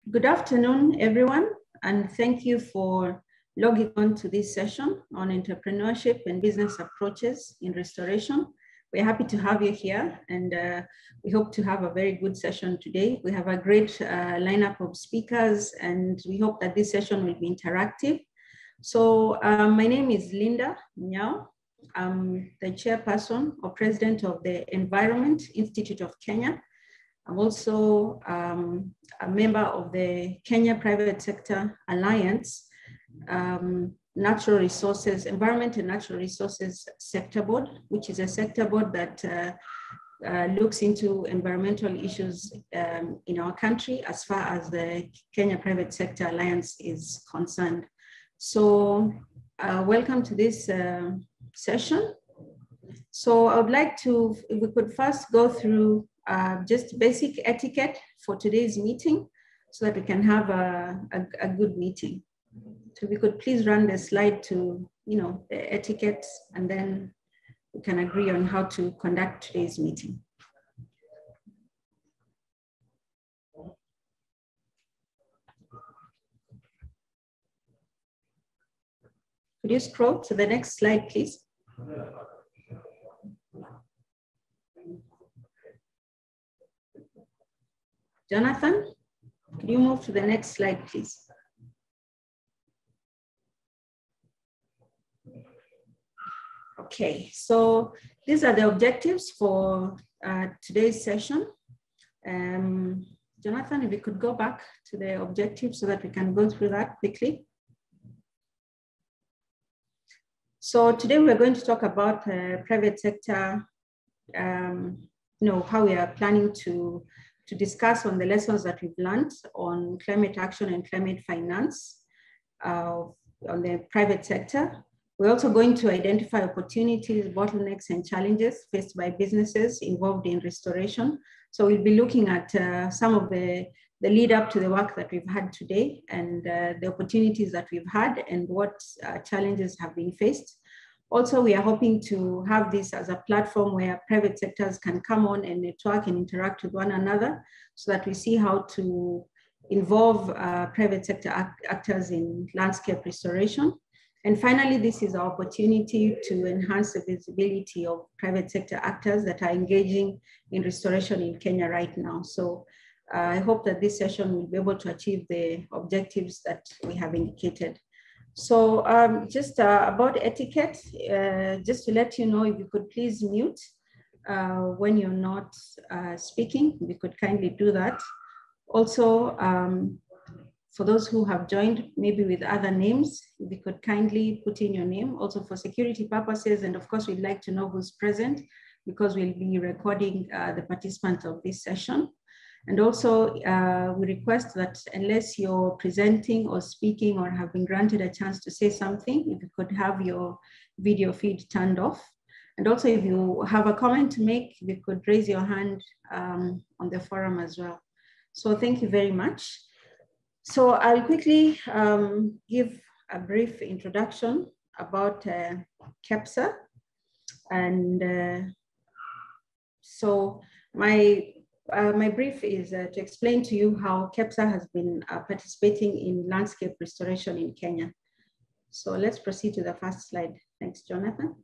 Good afternoon, everyone, and thank you for logging on to this session on entrepreneurship and business approaches in restoration. We're happy to have you here, and we hope to have a very good session today. We have a great lineup of speakers, and we hope that this session will be interactive. So my name is Linda Nyao. I'm the chairperson or president of the Environment Institute of Kenya. I'm also a member of the Kenya Private Sector Alliance, Natural Resources, Environment and Natural Resources Sector Board, which is a sector board that looks into environmental issues in our country as far as the Kenya Private Sector Alliance is concerned. So welcome to this session. So I would like to, if we could first go through just basic etiquette for today's meeting so that we can have a good meeting. So we could please run the slide to, the etiquette, and then we can agree on how to conduct today's meeting. Could you scroll to the next slide, please? Jonathan, could you move to the next slide, please? Okay, so these are the objectives for today's session. Jonathan, if we could go back to the objectives so that we can go through that quickly. So today we're going to talk about private sector, how we are planning to discuss on the lessons that we've learned on climate action and climate finance on the private sector. We're also going to identify opportunities, bottlenecks, and challenges faced by businesses involved in restoration. So we'll be looking at some of the lead up to the work that we've had today and the opportunities that we've had and what challenges have been faced. Also, we are hoping to have this as a platform where private sectors can come on and network and interact with one another so that we see how to involve private sector actors in landscape restoration. And finally, this is our opportunity to enhance the visibility of private sector actors that are engaging in restoration in Kenya right now. So I hope that this session will be able to achieve the objectives that we have indicated. So just about etiquette, just to let you know, if you could please mute when you're not speaking, we could kindly do that. Also, for those who have joined maybe with other names, we could kindly put in your name also for security purposes. And of course, we'd like to know who's present because we'll be recording the participants of this session. And also, we request that unless you're presenting or speaking or have been granted a chance to say something, if you could have your video feed turned off. And also, if you have a comment to make, you could raise your hand on the forum as well. So thank you very much. So I'll quickly give a brief introduction about KEPSA. And so my brief is to explain to you how KEPSA has been participating in landscape restoration in Kenya. So let's proceed to the first slide. Thanks, Jonathan.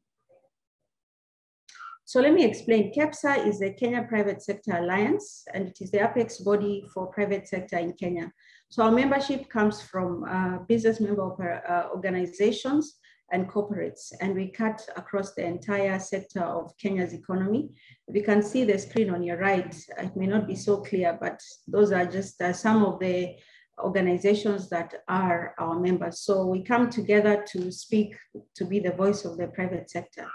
So let me explain. KEPSA is the Kenya Private Sector Alliance, and it is the apex body for private sector in Kenya. So our membership comes from business member organizations and corporates, and we cut across the entire sector of Kenya's economy. If you can see the screen on your right, it may not be so clear, but those are just some of the organizations that are our members. So we come together to speak, to be the voice of the private sector.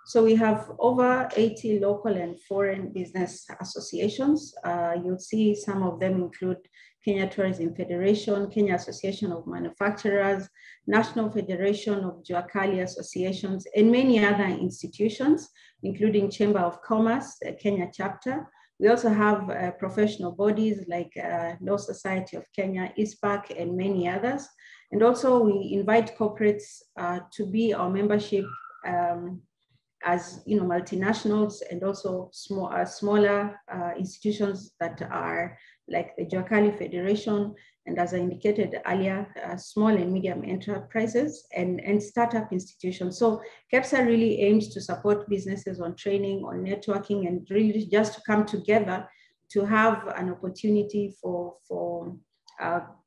So we have over 80 local and foreign business associations. You'll see some of them include Kenya Tourism Federation, Kenya Association of Manufacturers, National Federation of Juakali Associations, and many other institutions, including Chamber of Commerce, Kenya chapter. We also have professional bodies like Law Society of Kenya, ISPAC, and many others. And also we invite corporates to be our membership as multinationals and also smaller institutions that are like the Juakali Federation and as I indicated earlier, small and medium enterprises and startup institutions. So KEPSA really aims to support businesses on training, on networking, and really just to come together to have an opportunity for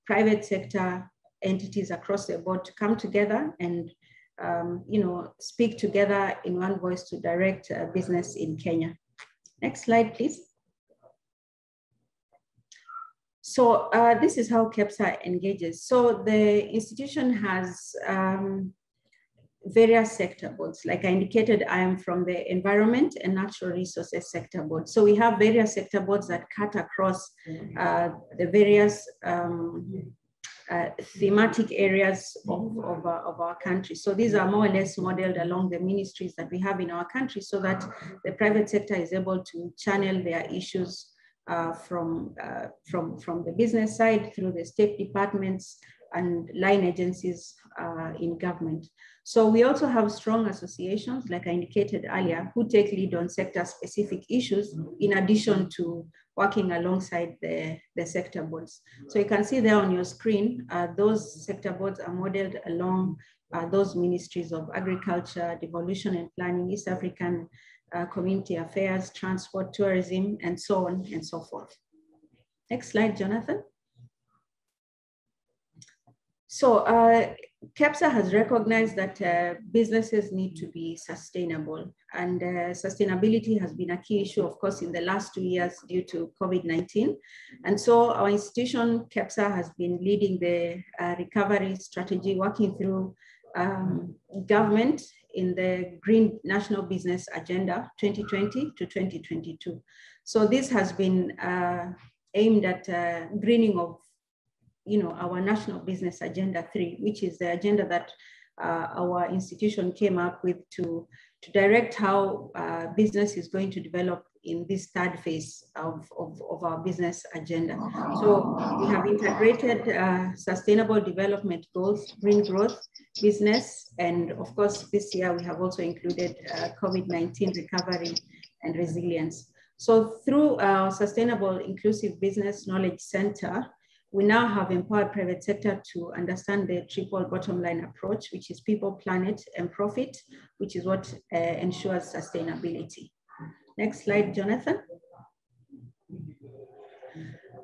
private sector entities across the board to come together and speak together in one voice to direct business in Kenya. Next slide, please. So this is how KEPSA engages. So the institution has various sector boards. Like I indicated, I am from the Environment and Natural Resources Sector Board. So we have various sector boards that cut across the various thematic areas of our country. So these are more or less modeled along the ministries that we have in our country so that the private sector is able to channel their issues from the business side through the state departments and line agencies in government. So we also have strong associations, like I indicated earlier, who take lead on sector-specific issues in addition to working alongside the sector boards. So you can see there on your screen, those sector boards are modeled along those ministries of Agriculture, Devolution and Planning, East African Community Affairs, Transport, Tourism, and so on and so forth. Next slide, Jonathan. So KEPSA has recognized that businesses need to be sustainable, and sustainability has been a key issue, of course, in the last 2 years due to COVID-19. And so our institution, KEPSA, has been leading the recovery strategy, working through government in the Green National Business Agenda 2020 to 2022. So this has been aimed at greening of our National Business Agenda 3, which is the agenda that our institution came up with to direct how business is going to develop in this third phase of our business agenda. So we have integrated sustainable development goals, green growth, business, and of course, this year we have also included COVID-19 recovery and resilience. So through our Sustainable Inclusive Business Knowledge Center, we now have empowered private sector to understand the triple bottom line approach, which is people, planet, and profit, which is what ensures sustainability. Next slide, Jonathan.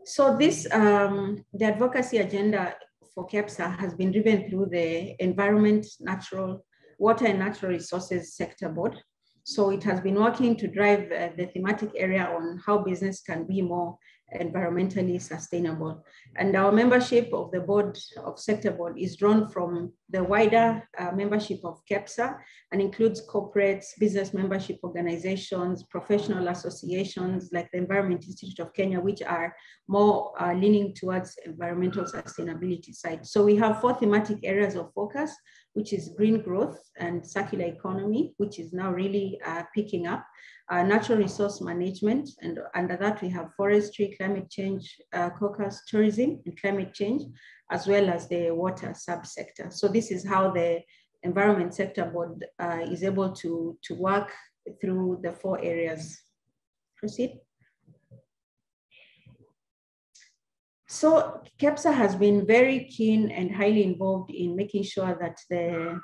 So this, the advocacy agenda for KEPSA has been driven through the Environment, Water and Natural Resources Sector Board. So it has been working to drive the thematic area on how business can be more environmentally sustainable. And our membership of the board of sector board is drawn from the wider membership of KEPSA and includes corporates, business membership organizations, professional associations like the Environment Institute of Kenya, which are more leaning towards environmental sustainability side. So we have 4 thematic areas of focus, which is green growth and circular economy, which is now really picking up. Natural resource management, and under that we have forestry, climate change, caucus, tourism, and climate change, as well as the water subsector. So this is how the Environment Sector Board is able to work through the 4 areas. Proceed. So KEPSA has been very keen and highly involved in making sure that the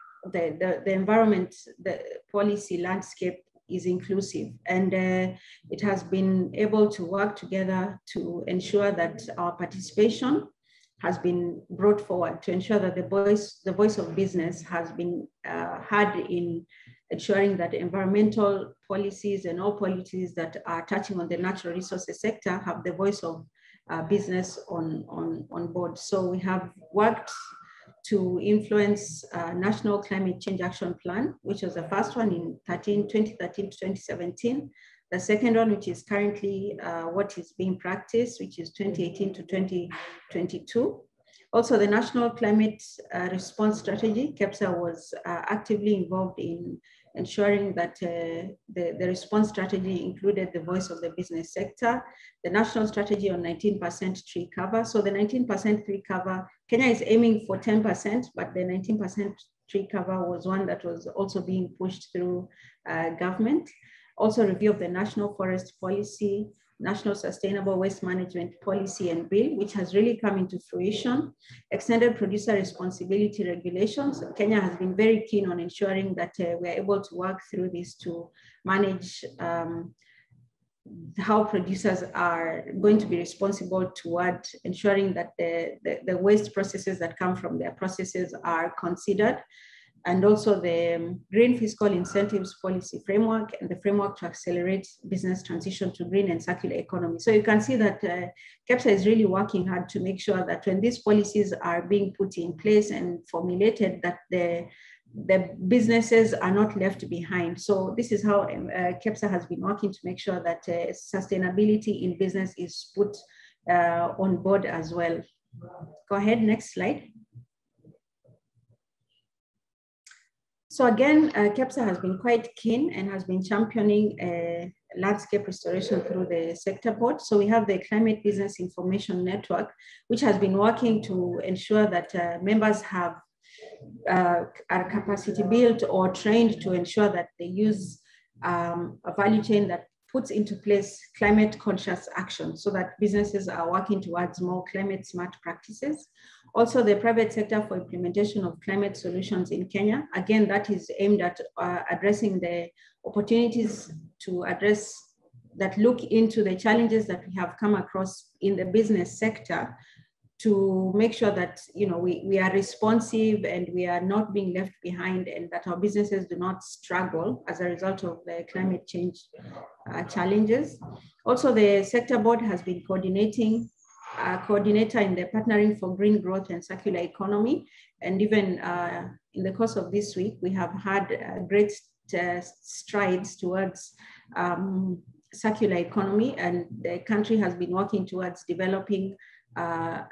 environment, the policy landscape is inclusive, and it has been able to work together to ensure that our participation has been brought forward, to ensure that the voice of business has been heard in ensuring that environmental policies and all policies that are touching on the natural resources sector have the voice of business on board. So we have worked to influence National Climate Change Action Plan, which was the first one in 2013 to 2017. The second one, which is currently what is being practiced, which is 2018 to 2022. Also, the National Climate Response Strategy, KEPSA was actively involved in ensuring that the response strategy included the voice of the business sector, the national strategy on 19% tree cover. So the 19% tree cover, Kenya is aiming for 10%, but the 19% tree cover was one that was also being pushed through government. Also review of the national forest policy, National Sustainable Waste Management Policy and Bill, which has really come into fruition, extended producer responsibility regulations. Kenya has been very keen on ensuring that we're able to work through this to manage how producers are going to be responsible toward ensuring that the waste processes that come from their processes are considered, and also the Green Fiscal Incentives Policy Framework and the framework to accelerate business transition to green and circular economy. So you can see that KEPSA is really working hard to make sure that when these policies are being put in place and formulated, that the businesses are not left behind. So this is how KEPSA has been working to make sure that sustainability in business is put on board as well. Go ahead, next slide. So again, KEPSA has been quite keen and has been championing landscape restoration through the sector board. So we have the Climate Business Information Network, which has been working to ensure that members have are capacity built or trained to ensure that they use a value chain that puts into place climate conscious action so that businesses are working towards more climate smart practices. Also, the private sector for implementation of climate solutions in Kenya. Again, that is aimed at addressing the opportunities to address that look into the challenges that we have come across in the business sector to make sure that we are responsive and we are not being left behind, and that our businesses do not struggle as a result of the climate change challenges. Also, the sector board has been coordinating coordinator in the Partnering for Green Growth and Circular Economy. And even in the course of this week, we have had great strides towards circular economy, and the country has been working towards developing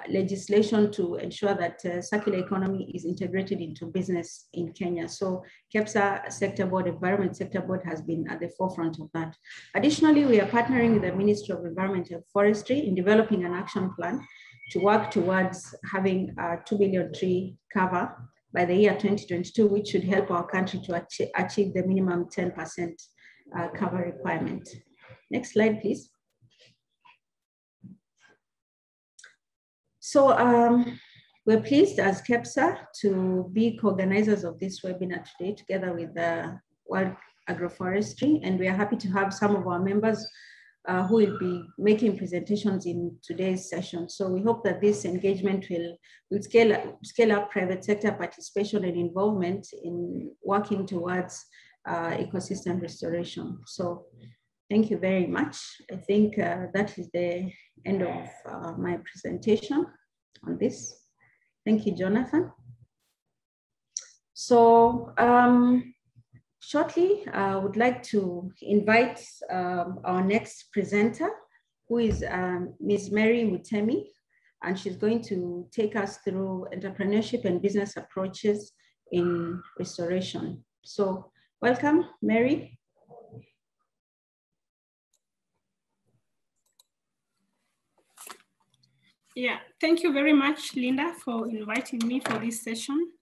legislation to ensure that circular economy is integrated into business in Kenya. So KEPSA Sector Board, Environment Sector Board has been at the forefront of that. Additionally, we are partnering with the Ministry of Environment and Forestry in developing an action plan to work towards having a 2 billion tree cover by the year 2022, which should help our country to achieve the minimum 10% cover requirement. Next slide, please. So we're pleased as KEPSA to be co-organizers of this webinar today together with the World Agroforestry, and we are happy to have some of our members who will be making presentations in today's session. So we hope that this engagement will scale up private sector participation and involvement in working towards ecosystem restoration. So thank you very much. I think that is the end of my presentation on this. Thank you, Jonathan. So shortly, I would like to invite our next presenter, who is Ms. Mary Mutemi, and she's going to take us through entrepreneurship and business approaches in restoration. So welcome, Mary. Yeah, thank you very much, Linda, for inviting me for this session.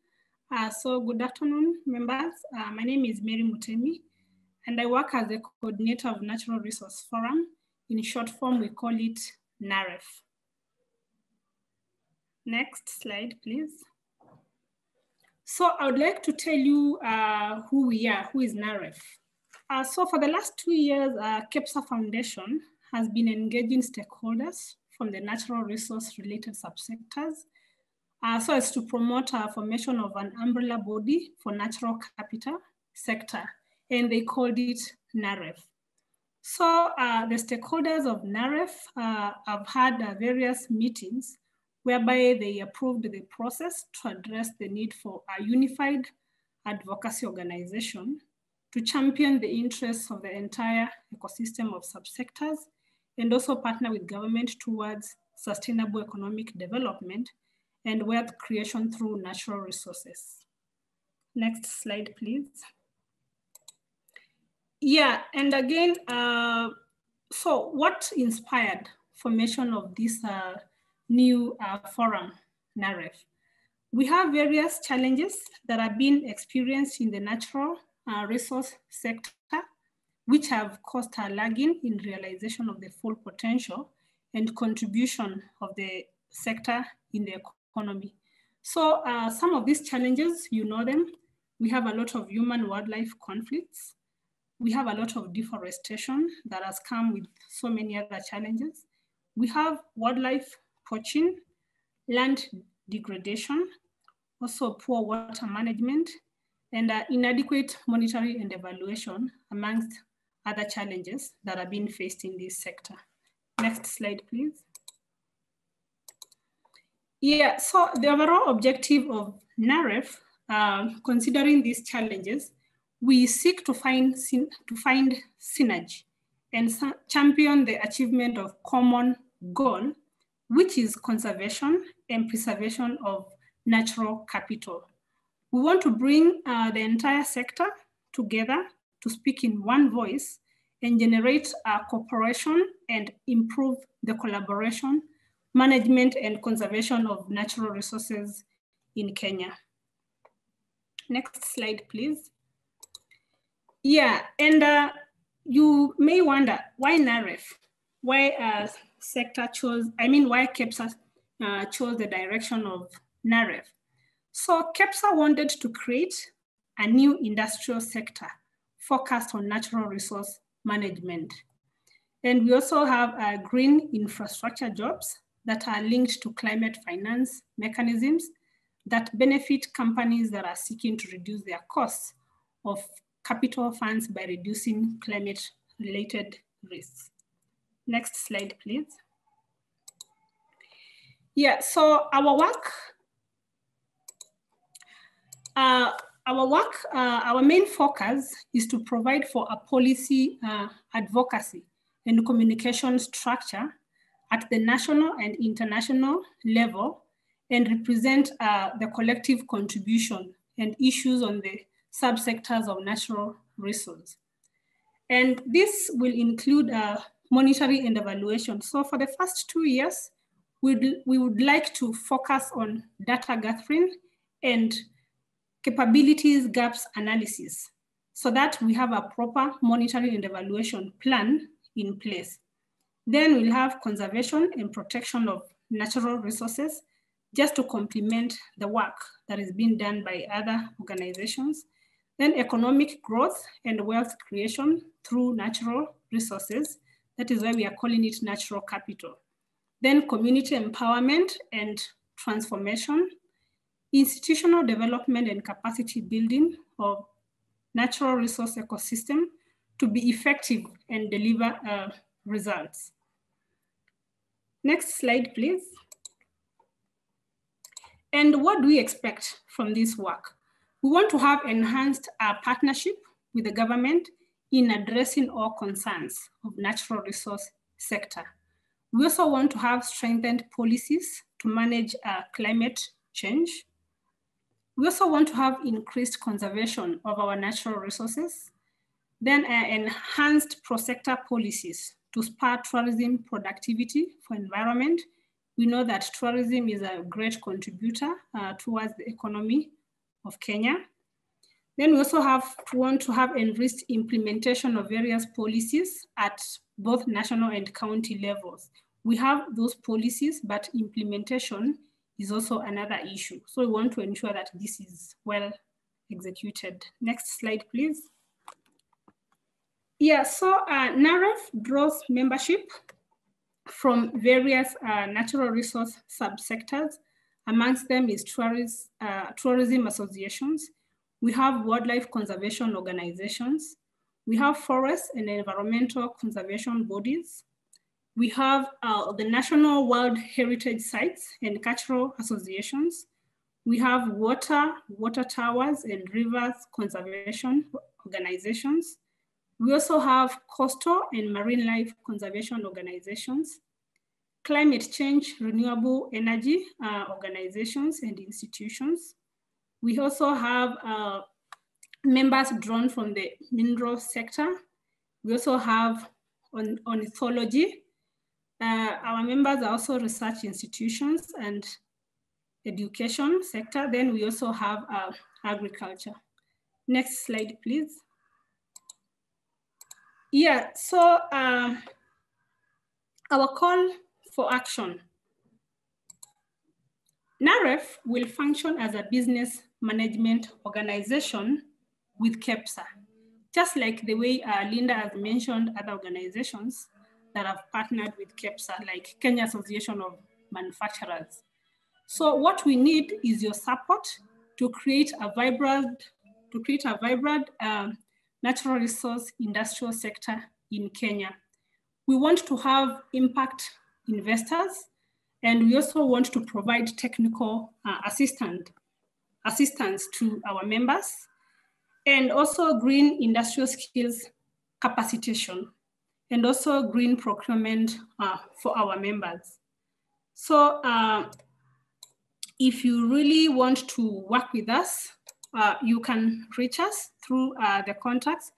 So good afternoon, members. My name is Mary Mutemi, and I work as the coordinator of Natural Resource Forum. In short form, we call it NAREF. Next slide, please. So I would like to tell you who we are, who is NAREF. So for the last 2 years, KEPSA Foundation has been engaging stakeholders from the natural resource related subsectors so as to promote formation of an umbrella body for natural capital sector, and they called it NAREF. So the stakeholders of NAREF have had various meetings whereby they approved the process to address the need for a unified advocacy organization to champion the interests of the entire ecosystem of subsectors, and also partner with government towards sustainable economic development and wealth creation through natural resources. Next slide, please. Yeah, and again, so what inspired formation of this new forum, NAREF? We have various challenges that are being experienced in the natural resource sector, which have caused a lagging in realization of the full potential and contribution of the sector in the economy. So some of these challenges, you know them. We have a lot of human-wildlife conflicts. We have a lot of deforestation that has come with so many other challenges. We have wildlife poaching, land degradation, also poor water management, and inadequate monitoring and evaluation, amongst other challenges that are being faced in this sector. Next slide, please. Yeah, so the overall objective of NAREF, considering these challenges, we seek to find synergy and champion the achievement of common goal, which is conservation and preservation of natural capital. We want to bring the entire sector together to speak in one voice and generate cooperation and improve the collaboration, management, and conservation of natural resources in Kenya. Next slide, please. Yeah, and you may wonder why NAREF, why sector chose, why KEPSA chose the direction of NAREF. So KEPSA wanted to create a new industrial sector focused on natural resource management. And we also have green infrastructure jobs that are linked to climate finance mechanisms that benefit companies that are seeking to reduce their costs of capital funds by reducing climate-related risks. Next slide, please. Yeah, so our main focus is to provide for a policy advocacy and communication structure at the national and international level and represent the collective contribution and issues on the subsectors of natural resources. And this will include monitoring and evaluation. So for the first 2 years, we would like to focus on data gathering and capabilities gaps analysis so that we have a proper monitoring and evaluation plan in place. Then we'll have conservation and protection of natural resources just to complement the work that is being done by other organizations. Then economic growth and wealth creation through natural resources. That is why we are calling it natural capital. Then community empowerment and transformation, institutional development and capacity building of natural resource ecosystem to be effective and deliver results. Next slide, please. And what do we expect from this work? We want to have enhanced partnership with the government in addressing all concerns of natural resource sector. We also want to have strengthened policies to manage climate change. We also want to have increased conservation of our natural resources, then enhanced pro-sector policies to spur tourism productivity for environment. We know that tourism is a great contributor towards the economy of Kenya. Then we also want to have enriched implementation of various policies at both national and county levels. We have those policies, but implementation is also another issue. So we want to ensure that this is well executed. Next slide, please. Yeah, so NAREF draws membership from various natural resource subsectors. Amongst them is tourism associations. We have wildlife conservation organizations. We have forest and environmental conservation bodies. We have the National World Heritage Sites and cultural associations. We have water towers and rivers conservation organizations. We also have coastal and marine life conservation organizations, climate change, renewable energy organizations and institutions. We also have members drawn from the mineral sector. We also have ornithology. Our members are also research institutions and education sector. Then we also have agriculture. Next slide, please. Yeah, so our call for action. NAREF will function as a business management organization with KEPSA, just like the way Linda has mentioned other organizations that have partnered with KEPSA, like Kenya Association of Manufacturers. So what we need is your support to create a vibrant natural resource industrial sector in Kenya. We want to have impact investors, and we also want to provide technical assistance to our members, and also green industrial skills capacitation, and also green procurement for our members. So if you really want to work with us, you can reach us through the contacts.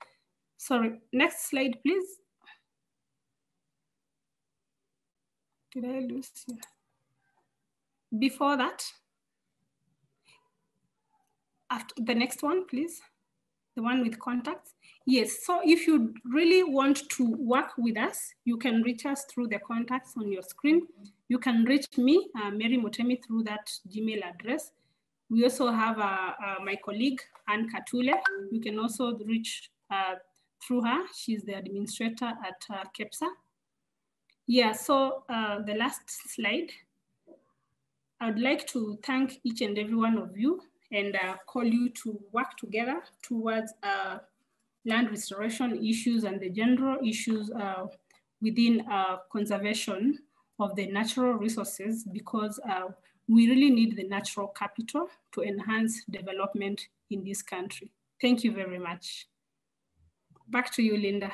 Sorry, next slide, please. Did I lose you? Before that, after the next one, please. The one with contacts. Yes, so if you really want to work with us, you can reach us through the contacts on your screen. You can reach me, Mary Mutemi, through that Gmail address. We also have my colleague, Anne Katule. You can also reach through her. She's the administrator at KEPSA. Yeah, so the last slide. I would like to thank each and every one of you and call you to work together towards land restoration issues and the general issues within conservation of the natural resources, because we really need the natural capital to enhance development in this country. Thank you very much. Back to you, Linda.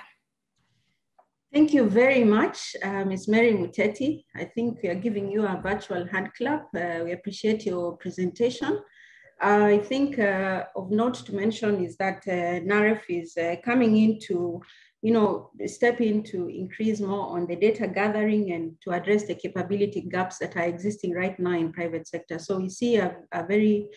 Thank you very much, Ms. Mary Muteti. I think we are giving you a virtual hand clap. We appreciate your presentation. I think of note to mention is that NAREF is coming in to, step in to increase more on the data gathering and to address the capability gaps that are existing right now in private sector. So we see a very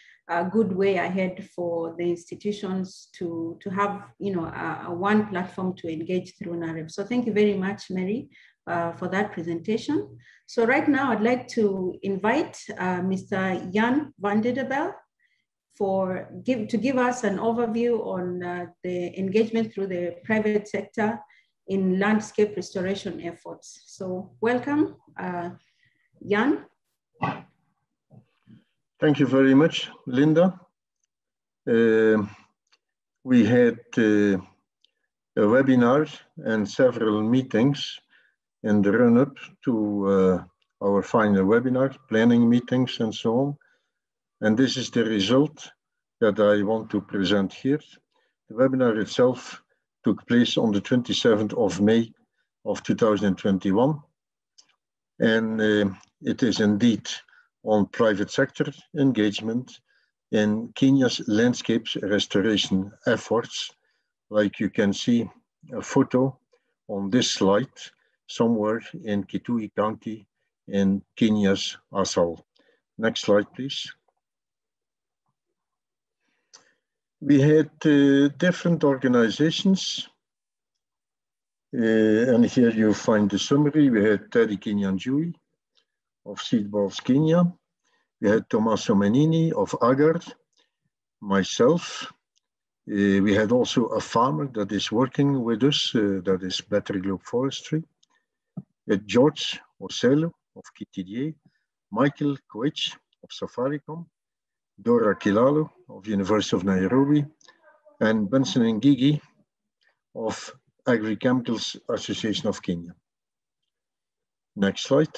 good way ahead for the institutions to have, a one platform to engage through NAREF. So thank you very much, Mary, for that presentation. So right now I'd like to invite Mr. Jan van der Bel to give us an overview on the engagement through the private sector in landscape restoration efforts. So welcome, Jan. Thank you very much, Linda. We had a webinar and several meetings in the run-up to our final webinar, planning meetings and so on. And this is the result that I want to present here. The webinar itself took place on the 27th of May of 2021. And it is indeed on private sector engagement in Kenya's landscapes restoration efforts. Like you can see a photo on this slide, somewhere in Kitui County in Kenya's Asal. Next slide, please. We had different organizations, and here you find the summary. We had Teddy Kinyanjui of Seedballs Kenya. We had Tommaso Menini of Agar, myself. We had also a farmer that is working with us, that is Better Globe Forestry. We had George Ocello of KTD, Michael Koech of Safaricom, Dora Kilalo of University of Nairobi, and Benson Ngigi of Agri-Chemicals Association of Kenya. Next slide.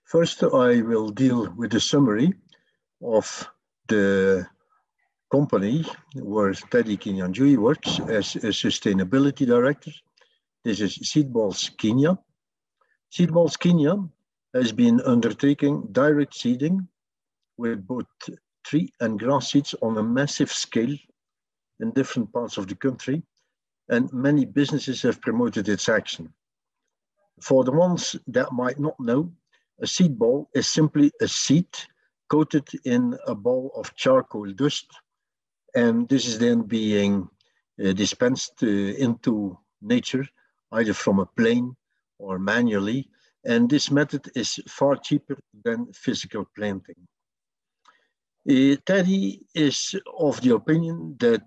First, I will deal with the summary of the company where Teddy Kinyanjui works as a sustainability director. This is Seedballs Kenya. Seedballs Kenya has been undertaking direct seeding with both tree and grass seeds on a massive scale in different parts of the country, and many businesses have promoted its action. For the ones that might not know, a seed ball is simply a seed coated in a ball of charcoal dust, and this is then being dispensed into nature, either from a plane or manually. And this method is far cheaper than physical planting. Teddy is of the opinion that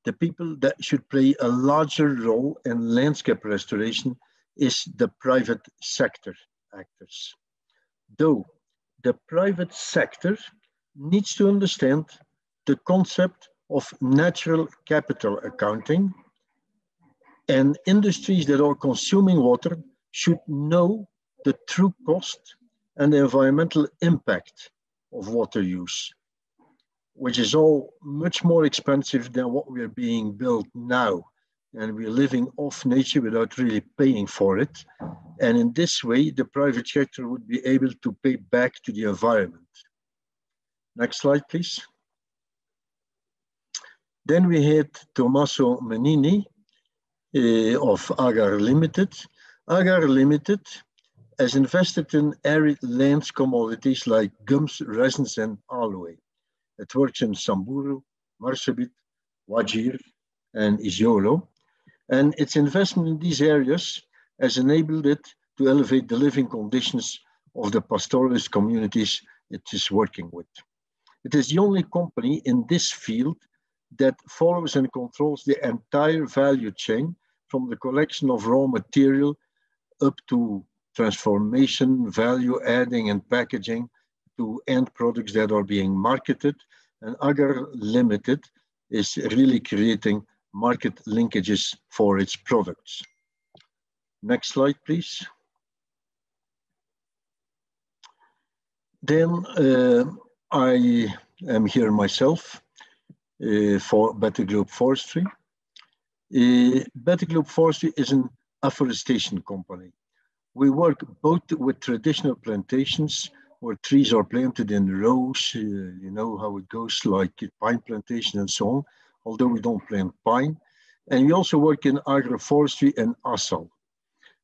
the people that should play a larger role in landscape restoration is the private sector actors. Though the private sector needs to understand the concept of natural capital accounting, and industries that are consuming water should know the true cost and the environmental impact of water use, which is all much more expensive than what we are being built now. And we're living off nature without really paying for it. And in this way, the private sector would be able to pay back to the environment. Next slide, please. Then we had Tommaso Menini of Agar Limited. Agar Limited has invested in arid lands commodities like gums, resins, and aloe. It works in Samburu, Marsabit, Wajir, and Isiolo. And its investment in these areas has enabled it to elevate the living conditions of the pastoralist communities it is working with. It is the only company in this field that follows and controls the entire value chain, from the collection of raw material up to transformation, value adding, and packaging to end products that are being marketed. And Agar Limited is really creating market linkages for its products. Next slide, please. Then I am here myself for Better Globe Forestry. Better Globe Forestry is an afforestation company. We work both with traditional plantations where trees are planted in rows, you know how it goes, like pine plantation and so on, although we don't plant pine. And we also work in agroforestry and ASAL.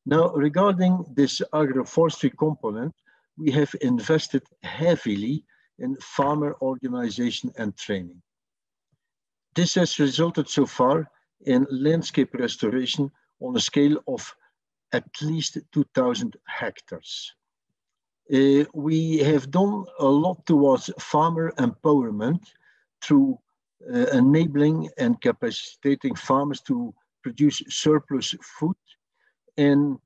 Now, regarding this agroforestry component, we have invested heavily in farmer organization and training. This has resulted so far in landscape restoration on a scale of at least 2,000 hectares. We have done a lot towards farmer empowerment through enabling and capacitating farmers to produce surplus food and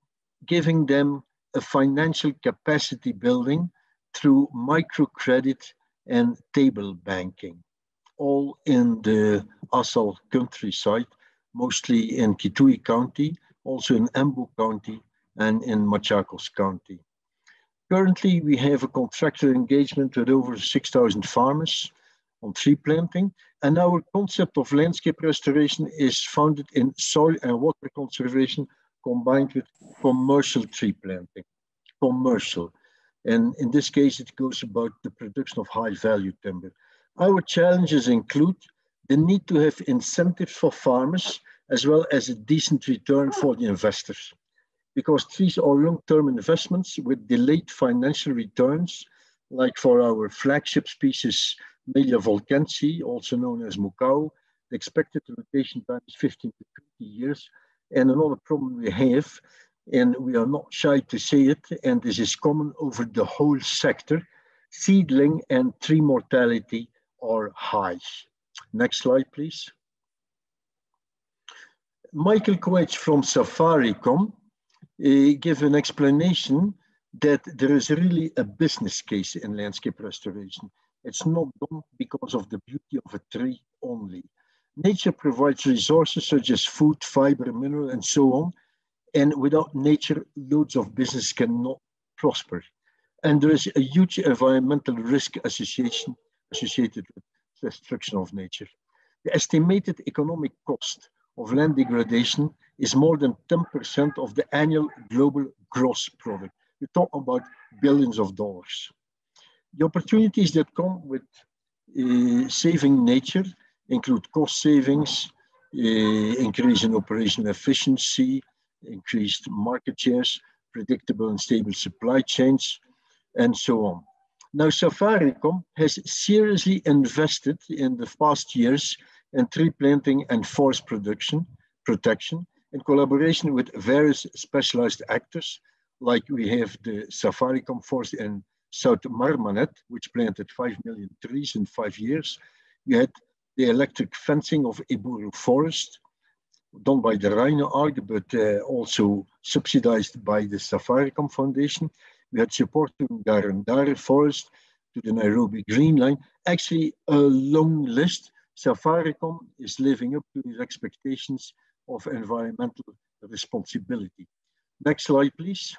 giving them a financial capacity building through microcredit and table banking, all in the ASAL countryside, mostly in Kitui County, also in Embu County and in Machakos County. Currently, we have a contractor engagement with over 6,000 farmers on tree planting, and our concept of landscape restoration is founded in soil and water conservation combined with commercial tree planting. Commercial. And in this case, it goes about the production of high value timber. Our challenges include the need to have incentives for farmers as well as a decent return for the investors. Because trees are long-term investments with delayed financial returns, like for our flagship species, Melia volkensi, also known as Mukau. The expected rotation time is 15 to 20 years. And another problem we have, and we are not shy to say it, and this is common over the whole sector, seedling and tree mortality are high. Next slide, please. Michael Koech from Safaricom gave an explanation that there is really a business case in landscape restoration. It's not done because of the beauty of a tree only. Nature provides resources such as food, fiber, mineral, and so on. And without nature, loads of business cannot prosper. And there is a huge environmental risk associated with destruction of nature. The estimated economic cost of land degradation is more than 10% of the annual global gross product. We're talking about billions of dollars. The opportunities that come with saving nature include cost savings, increase in operational efficiency, increased market shares, predictable and stable supply chains, and so on. Now, Safaricom has seriously invested in the past years in tree planting and forest protection in collaboration with various specialized actors, like we have the Safaricom forest in South Marmanet, which planted 5 million trees in 5 years. We had the electric fencing of Iburu forest, done by the Rhino Arc, but also subsidized by the Safaricom Foundation. We had support to Garandare forest, to the Nairobi Green Line. Actually, a long list. Safaricom is living up to its expectations of environmental responsibility. Next slide, please.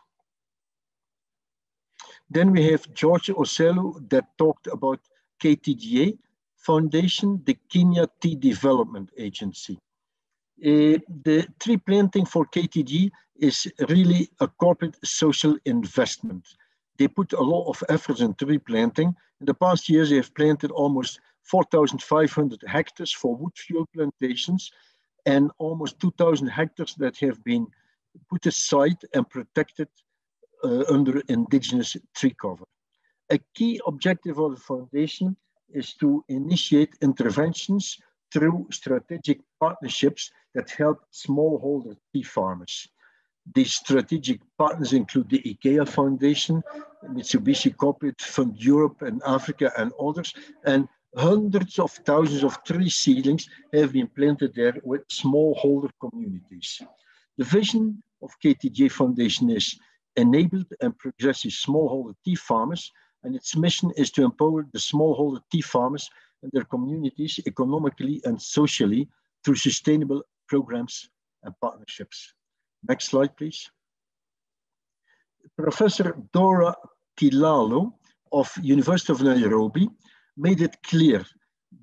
Then we have George Oselu that talked about KTD Foundation, the Kenya Tea Development Agency. The tree planting for KTD is really a corporate social investment. They put a lot of efforts in tree planting. In the past years, they have planted almost 4,500 hectares for wood fuel plantations and almost 2,000 hectares that have been put aside and protected under indigenous tree cover. A key objective of the foundation is to initiate interventions through strategic partnerships that help smallholder tea farmers. These strategic partners include the IKEA Foundation, Mitsubishi Corporate Fund Europe and Africa and others, and hundreds of thousands of tree seedlings have been planted there with smallholder communities. The vision of KTD Foundation is enabled and progressive smallholder tea farmers, and its mission is to empower the smallholder tea farmers and their communities economically and socially through sustainable programs and partnerships. Next slide, please. Professor Dora Kilalo of University of Nairobi made it clear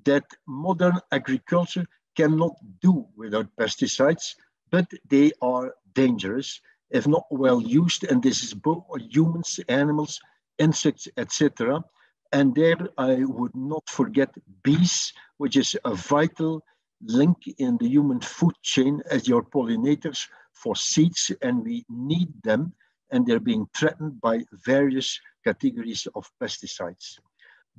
that modern agriculture cannot do without pesticides, but they are dangerous if not well used, and this is both humans, animals, insects, etc. And there I would not forget bees, which is a vital link in the human food chain as your pollinators for seeds, and we need them, and they're being threatened by various categories of pesticides.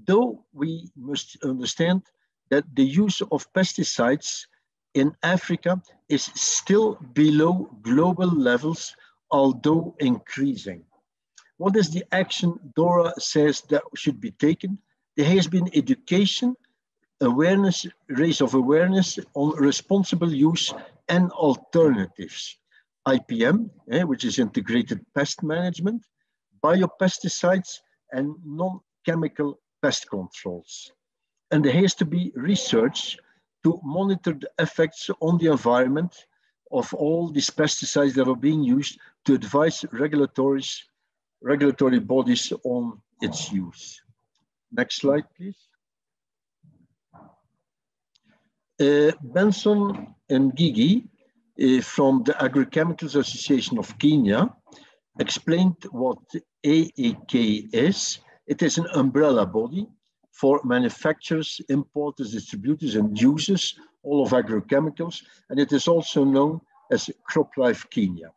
Though we must understand that the use of pesticides in Africa is still below global levels, although increasing. What is the action Dora says that should be taken? There has been education, awareness, raise of awareness on responsible use and alternatives. IPM, which is integrated pest management, biopesticides, and non-chemical pest controls. And there has to be research to monitor the effects on the environment of all these pesticides that are being used to advise regulatory bodies on its use. Next slide, please. Benson and Gigi from the Agrochemicals Association of Kenya explained what AAK is. It is an umbrella body for manufacturers, importers, distributors, and users, all of agrochemicals, and it is also known as CropLife Kenya.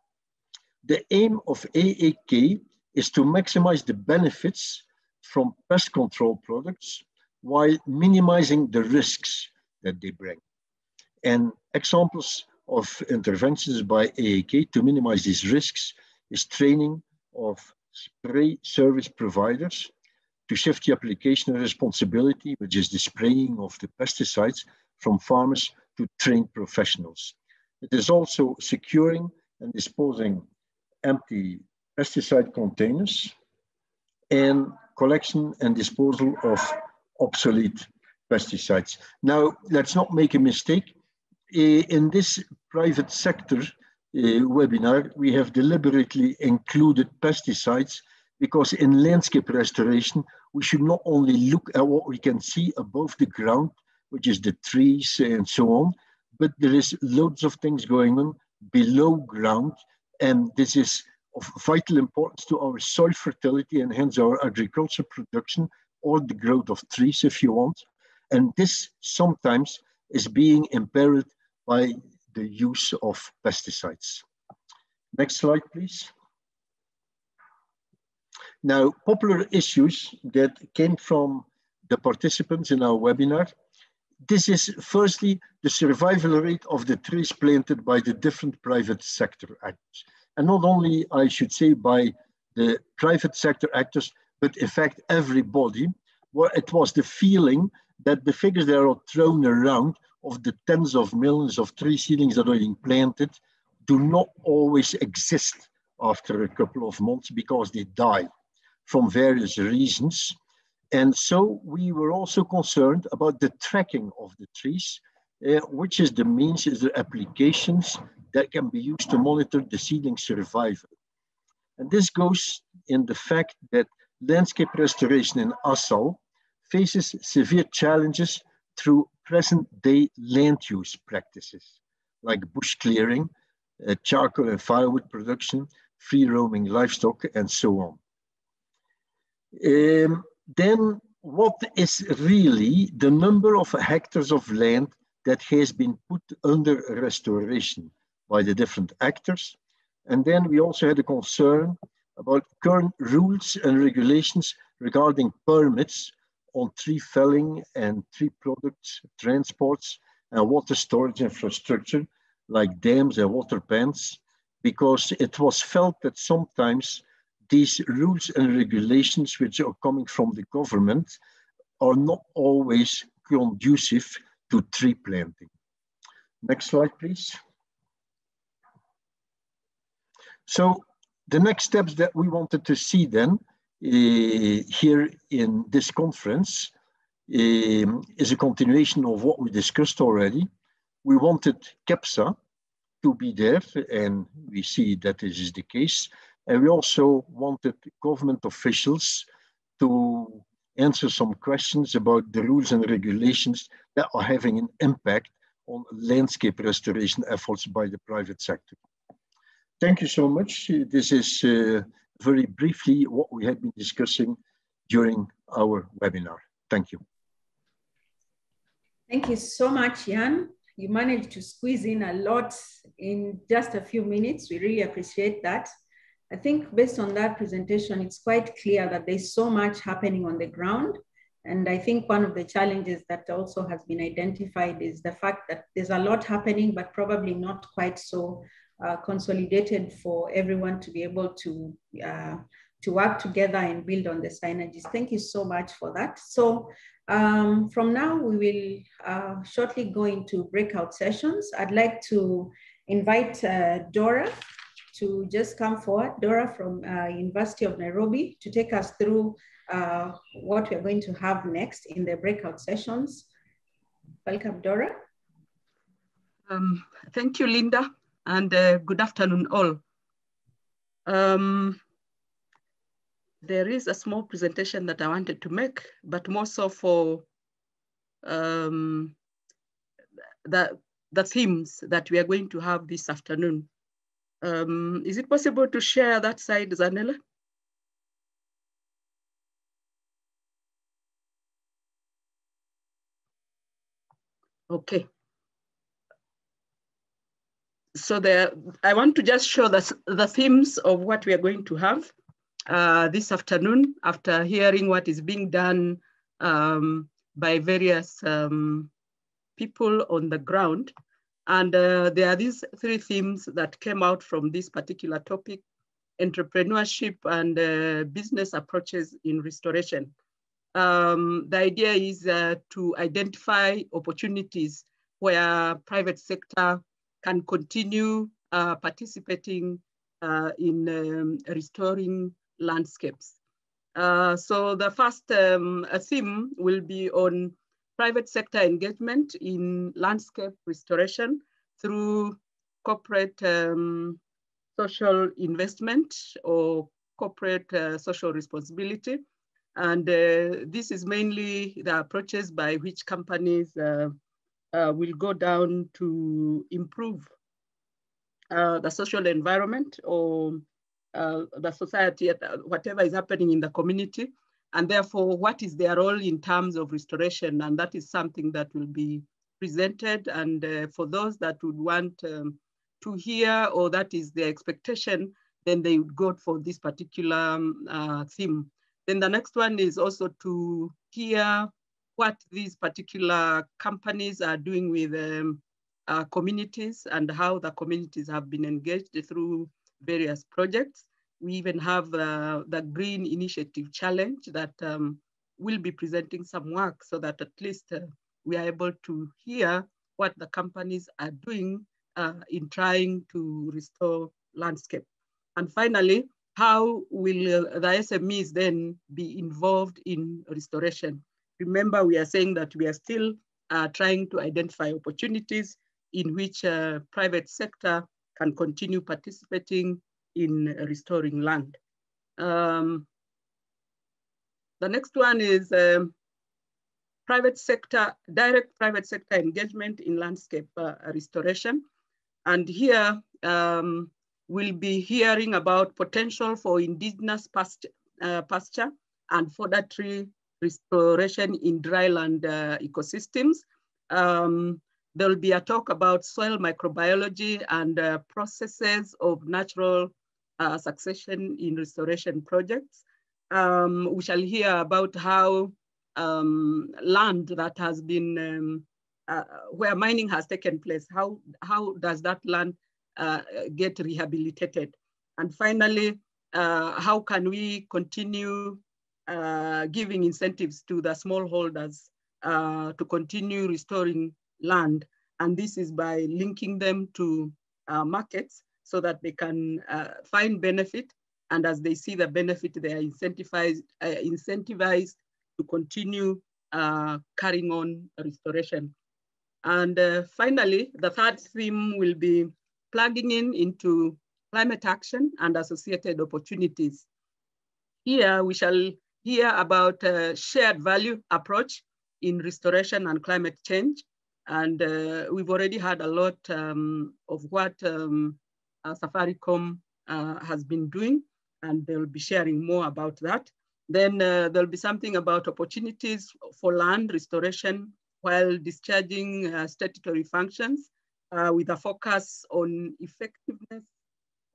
The aim of AAK is to maximize the benefits from pest control products while minimizing the risks that they bring. And examples of interventions by AAK to minimize these risks is training of spray service providers to shift the application responsibility, which is the spraying of the pesticides, from farmers to trained professionals. It is also securing and disposing empty pesticide containers and collection and disposal of obsolete pesticides. Now, let's not make a mistake. In this private sector webinar, we have deliberately included pesticides because in landscape restoration, we should not only look at what we can see above the ground, which is the trees and so on, but there is loads of things going on below ground, and this is of vital importance to our soil fertility and hence our agriculture production or the growth of trees, if you want. And this sometimes is being impaired by the use of pesticides. Next slide, please. Now, popular issues that came from the participants in our webinar, this is firstly the survival rate of the trees planted by the different private sector actors. And not only, I should say, by the private sector actors, but in fact, everybody, where it was the feeling that the figures that are thrown around of the tens of millions of tree seedlings that are being planted do not always exist after a couple of months because they die from various reasons. And so we were also concerned about the tracking of the trees, which is the means, is the applications that can be used to monitor the seedling survival. And this goes in the fact that landscape restoration in Assau faces severe challenges through present-day land use practices, like bush clearing, charcoal and firewood production, free-roaming livestock, and so on. Then what is really the number of hectares of land that has been put under restoration by the different actors? And then we also had a concern about current rules and regulations regarding permits on tree felling and tree products, transports, and water storage infrastructure like dams and water pans, because it was felt that sometimes these rules and regulations which are coming from the government are not always conducive to tree planting. Next slide, please. So the next steps that we wanted to see then here in this conference is a continuation of what we discussed already. We wanted CAPSA to be there, and we see that this is the case. And we also wanted government officials to answer some questions about the rules and regulations that are having an impact on landscape restoration efforts by the private sector. Thank you so much. This is very briefly what we have been discussing during our webinar. Thank you. Thank you so much, Jan. You managed to squeeze in a lot in just a few minutes. We really appreciate that. I think based on that presentation, it's quite clear that there's so much happening on the ground. And I think one of the challenges that also has been identified is the fact that there's a lot happening, but probably not quite so consolidated for everyone to be able to work together and build on the synergies. Thank you so much for that. So from now, we will shortly go into breakout sessions. I'd like to invite Dora to just come forward, Dora from University of Nairobi, to take us through what we're going to have next in the breakout sessions. Welcome, Dora. Thank you, Linda, and good afternoon all. There is a small presentation that I wanted to make, but more so for the themes that we are going to have this afternoon. Is it possible to share that side, Zanella? Okay. So I want to just show the themes of what we are going to have this afternoon after hearing what is being done by various people on the ground. And there are these three themes that came out from this particular topic: entrepreneurship and business approaches in restoration. The idea is to identify opportunities where private sector can continue participating in restoring landscapes. So the first theme will be on private sector engagement in landscape restoration through corporate social investment or corporate social responsibility. And this is mainly the approaches by which companies will go down to improve the social environment or the society, whatever is happening in the community, and therefore what is their role in terms of restoration. And that is something that will be presented. And for those that would want to hear, or that is their expectation, then they would go for this particular theme. Then the next one is also to hear what these particular companies are doing with communities and how the communities have been engaged through various projects. We even have the Green Initiative Challenge that will be presenting some work so that at least we are able to hear what the companies are doing in trying to restore landscape. And finally, how will the SMEs then be involved in restoration? Remember, we are saying that we are still trying to identify opportunities in which private sector can continue participating in restoring land. The next one is private sector, direct private sector engagement in landscape restoration. And here we'll be hearing about potential for indigenous pasture and fodder tree restoration in dryland ecosystems. There'll be a talk about soil microbiology and processes of natural succession in restoration projects. We shall hear about how land that has been, where mining has taken place, how does that land get rehabilitated? And finally, how can we continue giving incentives to the smallholders to continue restoring land? And this is by linking them to markets so that they can find benefit. And as they see the benefit, they are incentivized to continue carrying on restoration. And finally, the third theme will be plugging into climate action and associated opportunities. Here we shall hear about a shared value approach in restoration and climate change. And we've already had a lot of what Safaricom has been doing, and they'll be sharing more about that. Then there'll be something about opportunities for land restoration while discharging statutory functions with a focus on effectiveness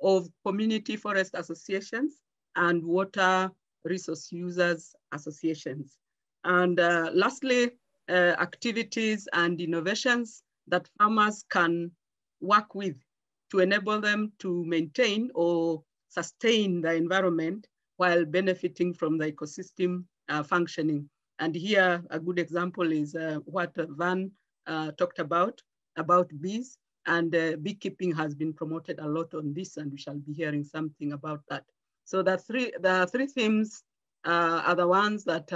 of community forest associations and water resource users associations. And lastly, activities and innovations that farmers can work with to enable them to maintain or sustain the environment while benefiting from the ecosystem functioning. And here, a good example is what Van talked about bees, and beekeeping has been promoted a lot on this, and we shall be hearing something about that. So the three themes are the ones that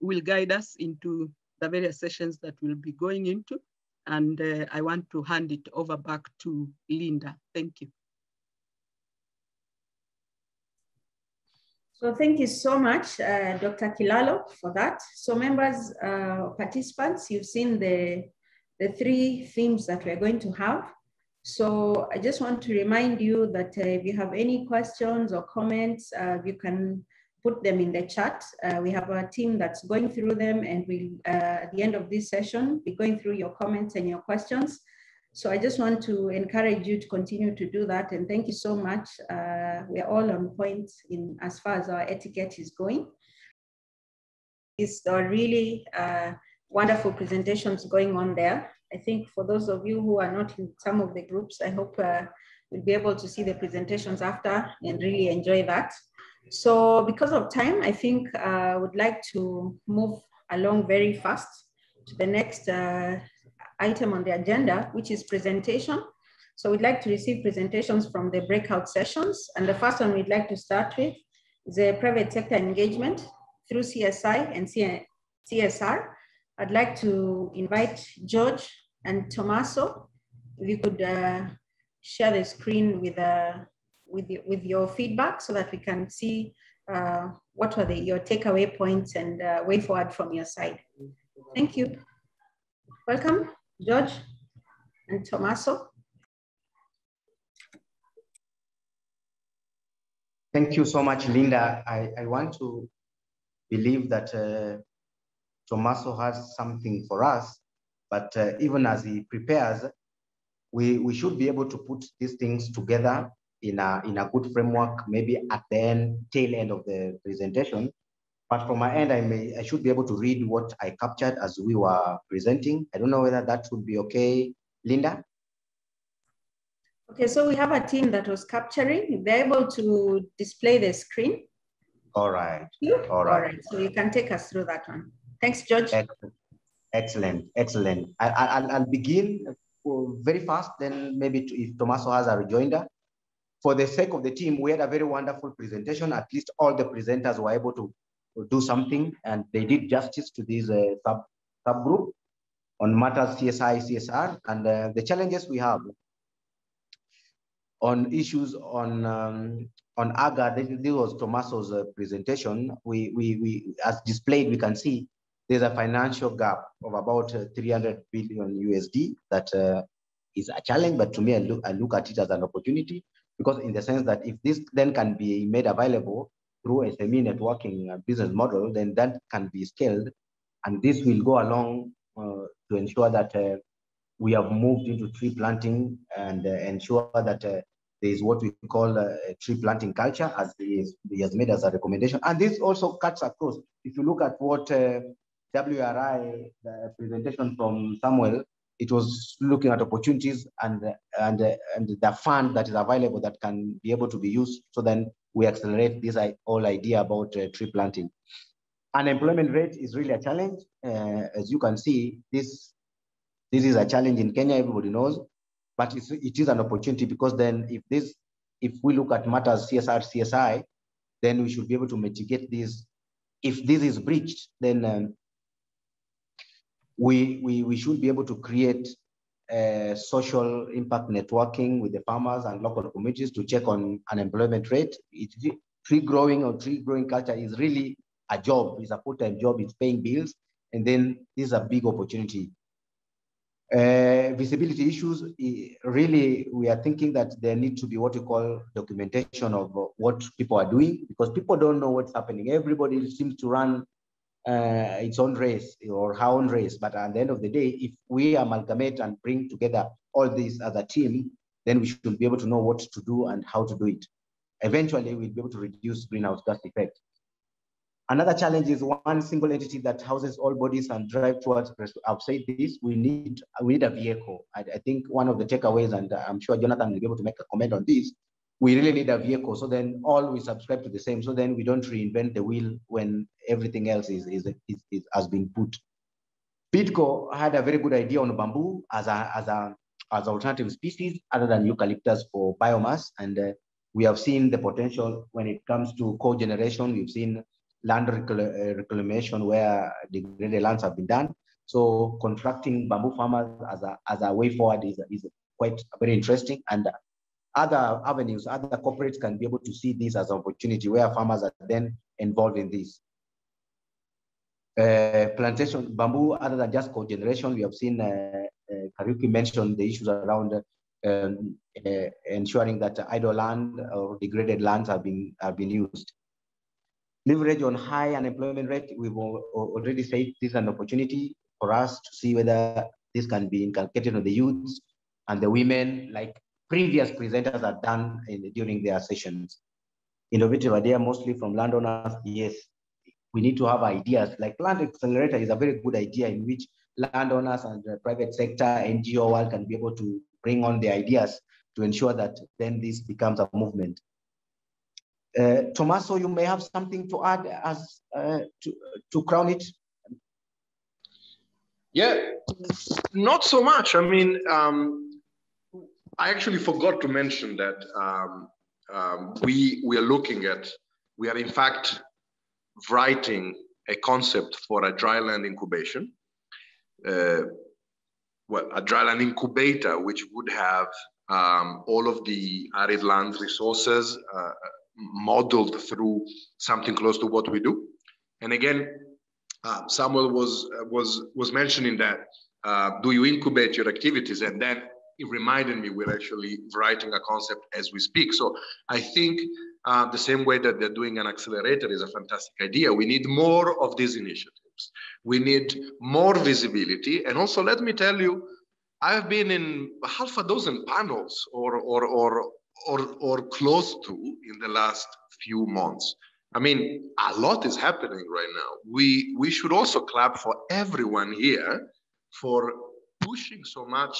will guide us into the various sessions that we'll be going into. And I want to hand it over back to Linda. Thank you. So thank you so much, Dr. Kilalo, for that. So members, participants, you've seen the three themes that we're going to have. So I just want to remind you that if you have any questions or comments, you can put them in the chat. We have a team that's going through them, and we'll, at the end of this session, be going through your comments and your questions. So I just want to encourage you to continue to do that. And thank you so much. We're all on point in as far as our etiquette is going. It's really wonderful presentations going on there. I think for those of you who are not in some of the groups, I hope we'll be able to see the presentations after and really enjoy that. So because of time, I think I would like to move along very fast to the next item on the agenda, which is presentation. So we'd like to receive presentations from the breakout sessions. And the first one we'd like to start with is a private sector engagement through CSI and CSR. I'd like to invite George and Tommaso. If you could share the screen with your feedback so that we can see what are your takeaway points and way forward from your side. Thank you. Welcome, George and Tommaso. Thank you so much, Linda. I want to believe that Tommaso has something for us, but even as he prepares, we should be able to put these things together in a good framework, maybe at the tail end of the presentation, But from my end, I should be able to read what I captured as we were presenting. I don't know whether that would be okay, Linda? Okay, so we have a team that was capturing. They're able to display the screen. All right. All right. So you can take us through that one. Thanks, George. Excellent, excellent. I'll begin very fast, then maybe if Tommaso has a rejoinder. For the sake of the team, we had a very wonderful presentation. At least all the presenters were able to do something, and they did justice to this subgroup on matters CSI, CSR, and the challenges we have on issues on AGA. This was Tommaso's presentation. We as displayed, we can see there's a financial gap of about 300 billion USD that is a challenge, but to me, I look at it as an opportunity, because in the sense that if this then can be made available through SME networking business model, then that can be scaled, and this will go along to ensure that we have moved into tree planting and ensure that there is what we call a tree planting culture, as he has made as a recommendation. And this also cuts across. If you look at what WRI, the presentation from Samuel, it was looking at opportunities and the fund that is available that can be able to be used. So then we accelerate this whole idea about tree planting. Unemployment rate is really a challenge. As you can see, this is a challenge in Kenya, everybody knows, but it is an opportunity, because then if we look at matters CSR, CSI, then we should be able to mitigate this. If this is breached, then we should be able to create social impact networking with the farmers and local communities to check on unemployment rate. Tree growing culture is really a job, it's a full-time job, it's paying bills, and then this is a big opportunity. Visibility issues, really, we are thinking that there needs to be what we call documentation of what people are doing, because people don't know what's happening. Everybody seems to run its own race or her own race, but at the end of the day, if we amalgamate and bring together all this as a team, then we should be able to know what to do and how to do it. Eventually, we'll be able to reduce greenhouse gas effect. Another challenge is one single entity that houses all bodies and drive towards. I've said this, we need a vehicle. I think one of the takeaways, and I'm sure Jonathan will be able to make a comment on this, we really need a vehicle. So then all we subscribe to the same. So then we don't reinvent the wheel when everything else has been put. PIDCO had a very good idea on bamboo as alternative species other than eucalyptus for biomass. And we have seen the potential when it comes to cogeneration. We've seen land reclamation where degraded lands have been done. So contracting bamboo farmers as a way forward is quite very interesting. And other avenues, other corporates can be able to see this as an opportunity where farmers are then involved in this. Plantation bamboo, other than just cogeneration, we have seen Kariuki mentioned the issues around ensuring that idle land or degraded lands have been used. Leverage on high unemployment rate, we've already said this is an opportunity for us to see whether this can be inculcated on the youths and the women, like previous presenters have done during their sessions. Innovative idea, mostly from landowners. Yes, we need to have ideas. Like Plant Accelerator is a very good idea in which landowners and the private sector, NGO world can be able to bring on the ideas to ensure that then this becomes a movement. Tommaso, you may have something to add as to crown it. Yeah, not so much. I mean, I actually forgot to mention that we are in fact writing a concept for a dryland incubation. Well, a dryland incubator, which would have all of the arid land resources modeled through something close to what we do. And again, Samuel was mentioning that, do you incubate your activities? And then it reminded me we're actually writing a concept as we speak. So I think the same way that they're doing an accelerator is a fantastic idea. We need more of these initiatives. We need more visibility. And also, let me tell you, I've been in half a dozen panels or close to in the last few months. I mean, a lot is happening right now. We should also clap for everyone here for pushing so much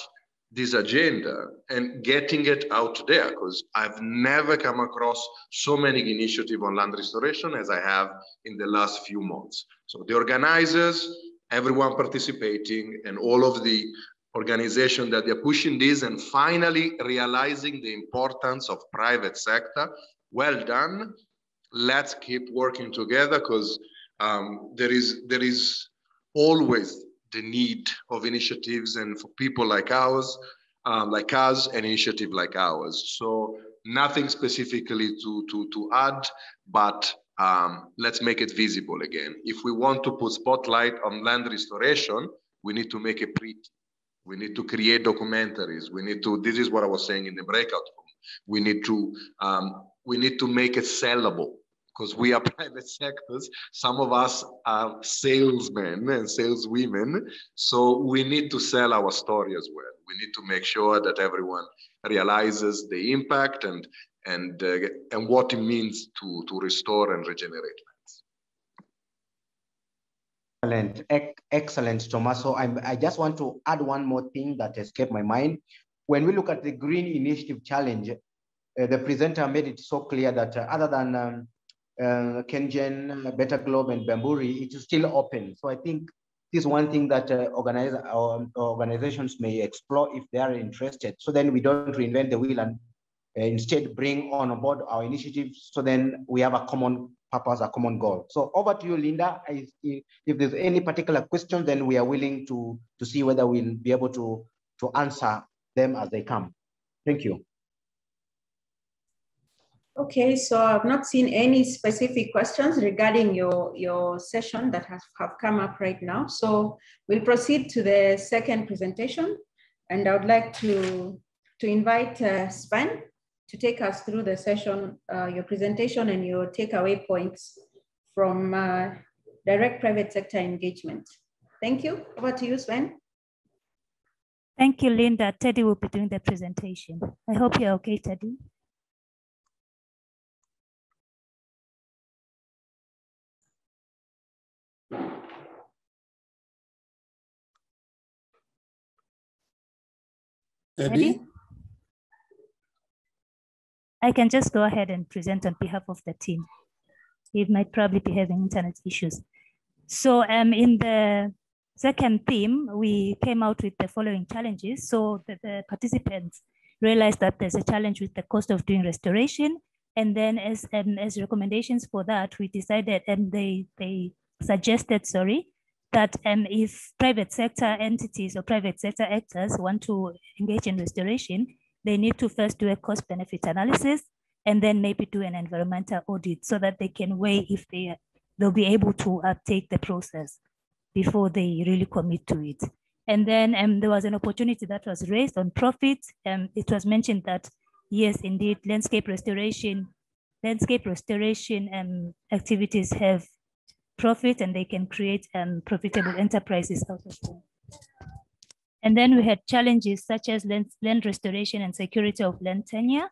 this agenda and getting it out there, because I've never come across so many initiatives on land restoration as I have in the last few months. So the organizers, everyone participating, and all of the organizations that they're pushing this and finally realizing the importance of private sector. Well done. Let's keep working together, because there is always the need of initiatives and for people like ours, like us, an initiative like ours. So nothing specifically to add, but let's make it visible again. If we want to put spotlight on land restoration, we need to make it pretty. We need to create documentaries. We need to, this is what I was saying in the breakout room. We need to make it sellable, because we are private sectors. Some of us are salesmen and saleswomen. So we need to sell our story as well. We need to make sure that everyone realizes the impact and what it means to restore and regenerate lands. Excellent, Tommaso. I just want to add one more thing that escaped my mind. When we look at the Green Initiative Challenge, the presenter made it so clear that other than Kengen, Better Globe, and Bamburi, it is still open. So I think this is one thing that organizations may explore if they are interested. So then we don't reinvent the wheel and instead bring on board our initiatives. So then we have a common purpose, a common goal. So over to you, Linda. If there's any particular question, then we are willing to see whether we'll be able to answer them as they come. Thank you. Okay, so I've not seen any specific questions regarding your session that have come up right now. So we'll proceed to the second presentation. And I would like to invite Sven to take us through the session, your presentation and your takeaway points from direct private sector engagement. Thank you. Over to you, Sven. Thank you, Linda. Teddy will be doing the presentation. I hope you're okay, Teddy. Eddie? I can just go ahead and present on behalf of the team. He might probably be having internet issues. So in the second theme, we came out with the following challenges. So the participants realized that there's a challenge with the cost of doing restoration. And then as recommendations for that, we decided, and they suggested, that if private sector entities or private sector actors want to engage in restoration, they need to first do a cost-benefit analysis and then maybe do an environmental audit so that they can weigh if they'll be able to take the process before they really commit to it. And then there was an opportunity that was raised on profit. It was mentioned that, yes, indeed, landscape restoration activities have profit and they can create profitable enterprises out of them. And then we had challenges such as land restoration and security of land tenure.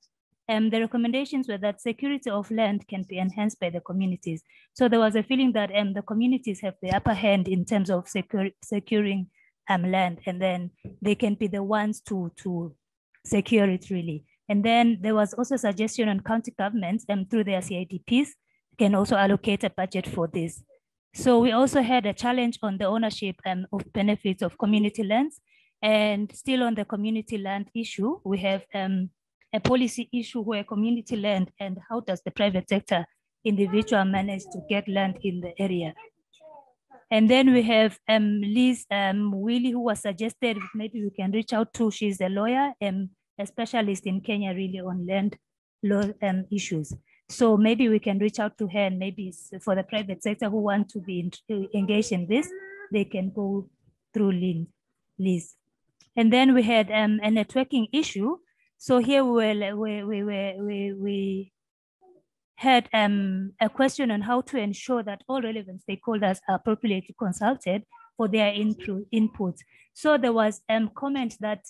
The recommendations were that security of land can be enhanced by the communities. So there was a feeling that the communities have the upper hand in terms of securing land, and then they can be the ones to secure it really. And then there was also a suggestion on county governments through their CIDPs can also allocate a budget for this. So we also had a challenge on the ownership of benefits of community lands. And still on the community land issue, we have a policy issue where community land and how does the private sector individual manage to get land in the area. And then we have Liz Willie, who was suggested maybe we can reach out to. She's a lawyer, a specialist in Kenya really on land law issues. So maybe we can reach out to her, and maybe for the private sector who want to be engaged in this, they can go through Liz. And then we had a networking issue. So here we had a question on how to ensure that all relevant stakeholders are appropriately consulted for their input. So there was a comment that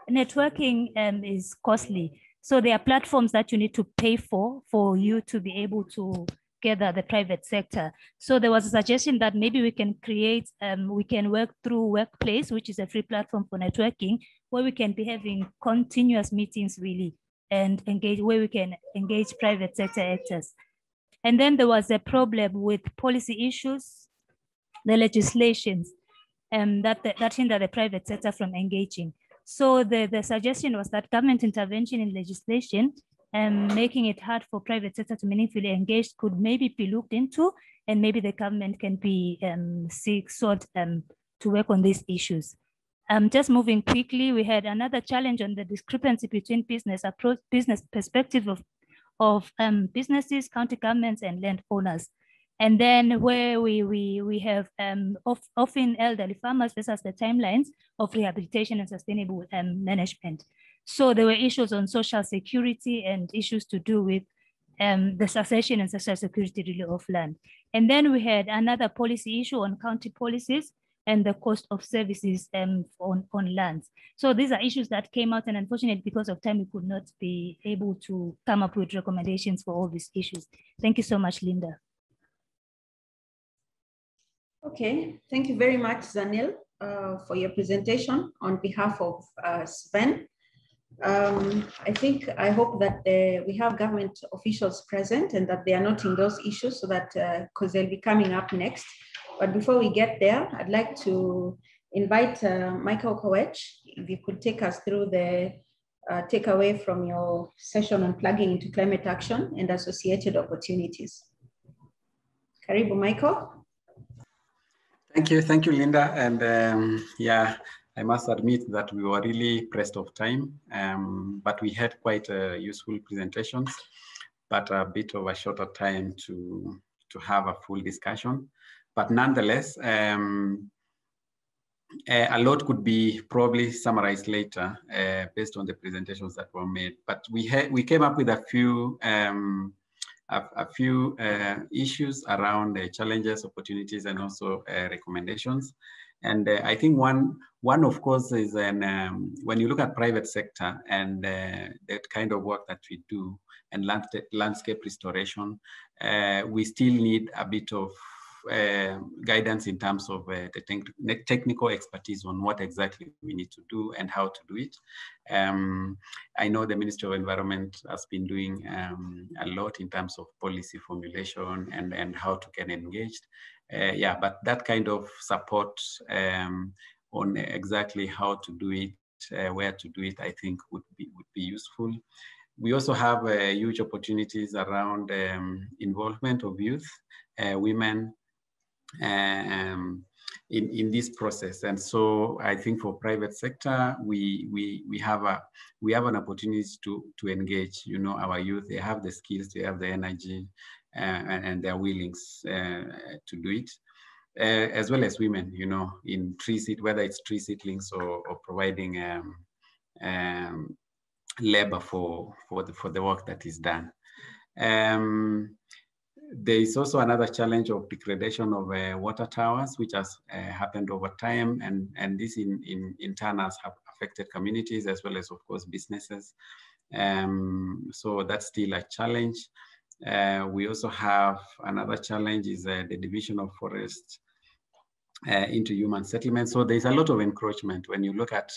networking is costly. So there are platforms that you need to pay for you to be able to together the private sector. So there was a suggestion that maybe we can create, we can work through Workplace, which is a free platform for networking, where we can be having continuous meetings really, and engage, where we can engage private sector actors. And then there was a problem with policy issues, the legislations, that hinder the private sector from engaging. So the suggestion was that government intervention in legislation and making it hard for private sector to meaningfully engage could maybe be looked into, and maybe the government can be sought to work on these issues. Just moving quickly, we had another challenge on the discrepancy between business perspective of businesses, county governments, and landowners. And then where we have often elderly farmers versus the timelines of rehabilitation and sustainable management. So there were issues on social security and issues to do with the succession and social security really of land. And then we had another policy issue on county policies and the cost of services on lands. So these are issues that came out, and unfortunately, because of time, we could not be able to come up with recommendations for all these issues. Thank you so much, Linda. Okay, thank you very much, Zanil, for your presentation on behalf of Sven. I hope that we have government officials present and that they are noting those issues, so that, because they'll be coming up next. But before we get there, I'd like to invite Michael Kowech, if you could take us through the takeaway from your session on plugging into climate action and associated opportunities. Karibu, Michael. Thank you, Linda. And yeah, I must admit that we were really pressed of time, but we had quite useful presentations, but a bit of a shorter time to have a full discussion. But nonetheless, a lot could be probably summarized later based on the presentations that were made. But we came up with a few issues around the challenges, opportunities, and also recommendations. And I think one of course is when you look at private sector and that kind of work that we do and landscape restoration, we still need a bit of guidance in terms of the technical expertise on what exactly we need to do and how to do it. I know the Ministry of Environment has been doing a lot in terms of policy formulation and how to get engaged. Yeah, but that kind of support on exactly how to do it, where to do it, I think would be useful. We also have huge opportunities around involvement of youth, women, in this process. And so I think for private sector, we have an opportunity to engage, our youth. They have the skills, they have the energy, and they're willing to do it, as well as women, in whether it's tree seedlings or providing labor for the work that is done. There is also another challenge of degradation of water towers, which has happened over time, and this in turn has affected communities as well as, of course, businesses. So that's still a challenge. We also have another challenge is the division of forests into human settlements. So there's a lot of encroachment when you look at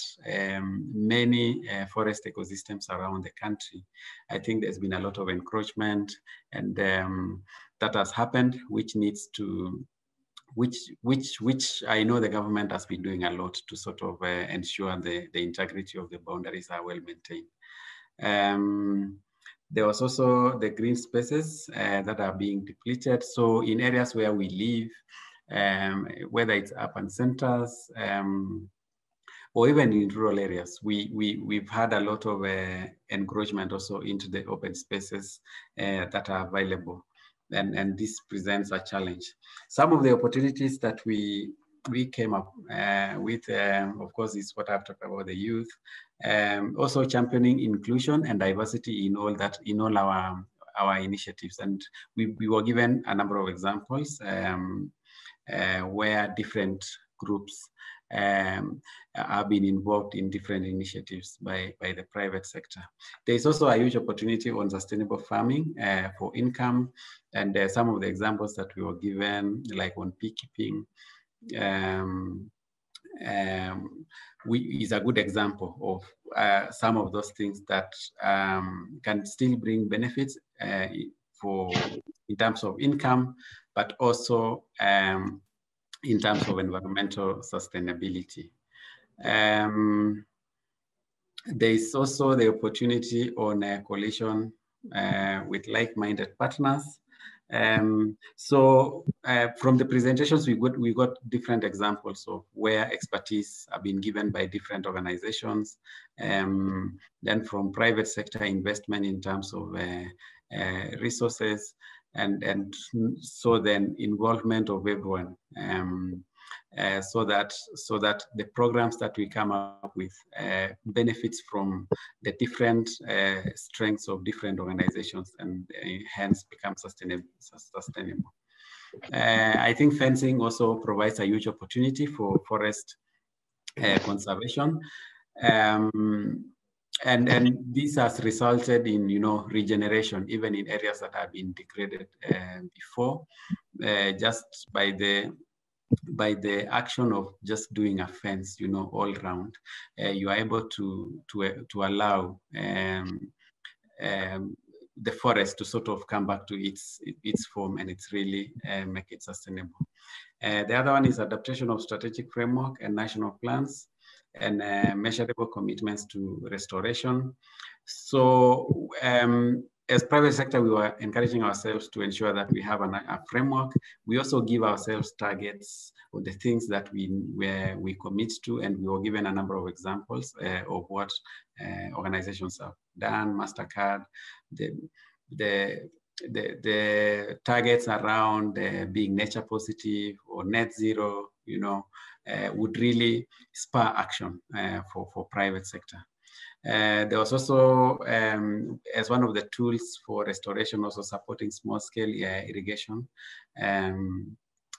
many forest ecosystems around the country. I think there's been a lot of encroachment, and that has happened, which needs to, which I know the government has been doing a lot to sort of ensure the integrity of the boundaries are well maintained. There was also the green spaces that are being depleted. So in areas where we live, whether it's urban centers or even in rural areas, we've had a lot of encroachment also into the open spaces that are available, and this presents a challenge. Some of the opportunities that we came up with, of course, is what I've talked about, the youth, also championing inclusion and diversity in all our initiatives, and we were given a number of examples where different groups have been involved in different initiatives by the private sector. There is also a huge opportunity on sustainable farming for income, and some of the examples that we were given, like on beekeeping, is a good example of some of those things that can still bring benefits in terms of income, but also in terms of environmental sustainability. There is also the opportunity on a coalition with like-minded partners. So from the presentations, we got different examples of where expertise have been given by different organizations. Then from private sector investment in terms of resources, and so then involvement of everyone, so that the programs that we come up with benefits from the different strengths of different organizations, and hence become sustainable. I think fencing also provides a huge opportunity for forest conservation. And this has resulted in, regeneration, even in areas that have been degraded before, just by the action of just doing a fence, all around. You are able to allow the forest to sort of come back to its form, and it's really make it sustainable. The other one is adaptation of strategic framework and national plans, and measurable commitments to restoration. So as private sector, we were encouraging ourselves to ensure that we have a framework. We also give ourselves targets or the things that we commit to, and we were given a number of examples of what organizations have done. MasterCard, the targets around being nature positive or net zero, would really spur action for private sector. There was also, as one of the tools for restoration, also supporting small-scale irrigation,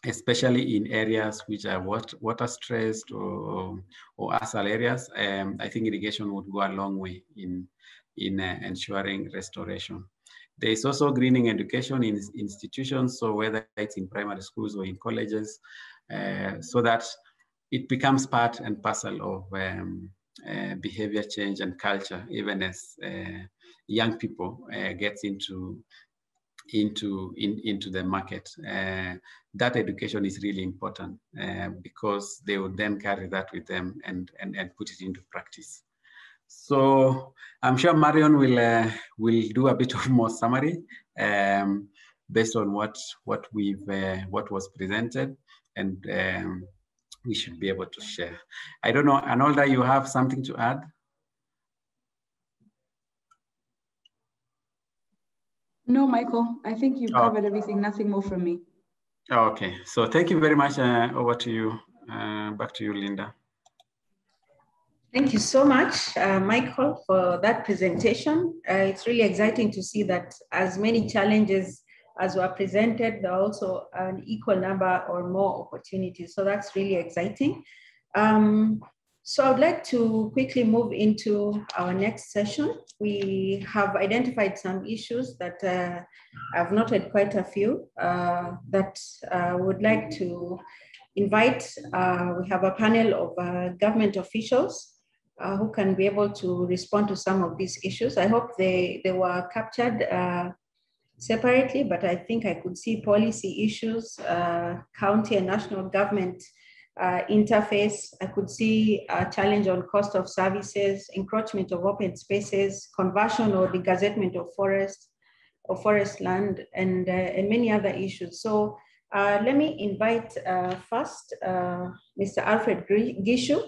especially in areas which are water-stressed or arsal areas. I think irrigation would go a long way in ensuring restoration. There is also greening education in institutions, so whether it's in primary schools or in colleges, so that it becomes part and parcel of behavior change and culture, even as young people gets into the market. That education is really important because they will then carry that with them and put it into practice. So I'm sure Marion will do a bit of more summary based on what was presented, and we should be able to share. I don't know, Arnolda, you have something to add? No, Michael, I think you've covered everything. Nothing more from me. Okay, so thank you very much. Over to you. Back to you, Linda. Thank you so much, Michael, for that presentation. It's really exciting to see that as many challenges as were presented, there are also an equal number or more opportunities. So that's really exciting. So I'd like to quickly move into our next session. We have identified some issues that I've noted quite a few that I would like to invite. We have a panel of government officials who can be able to respond to some of these issues. I hope they were captured separately, but I think I could see policy issues, county and national government interface. I could see a challenge on cost of services, encroachment of open spaces, conversion or degazettement of forest land, and many other issues. So let me invite first Mr. Alfred Gishu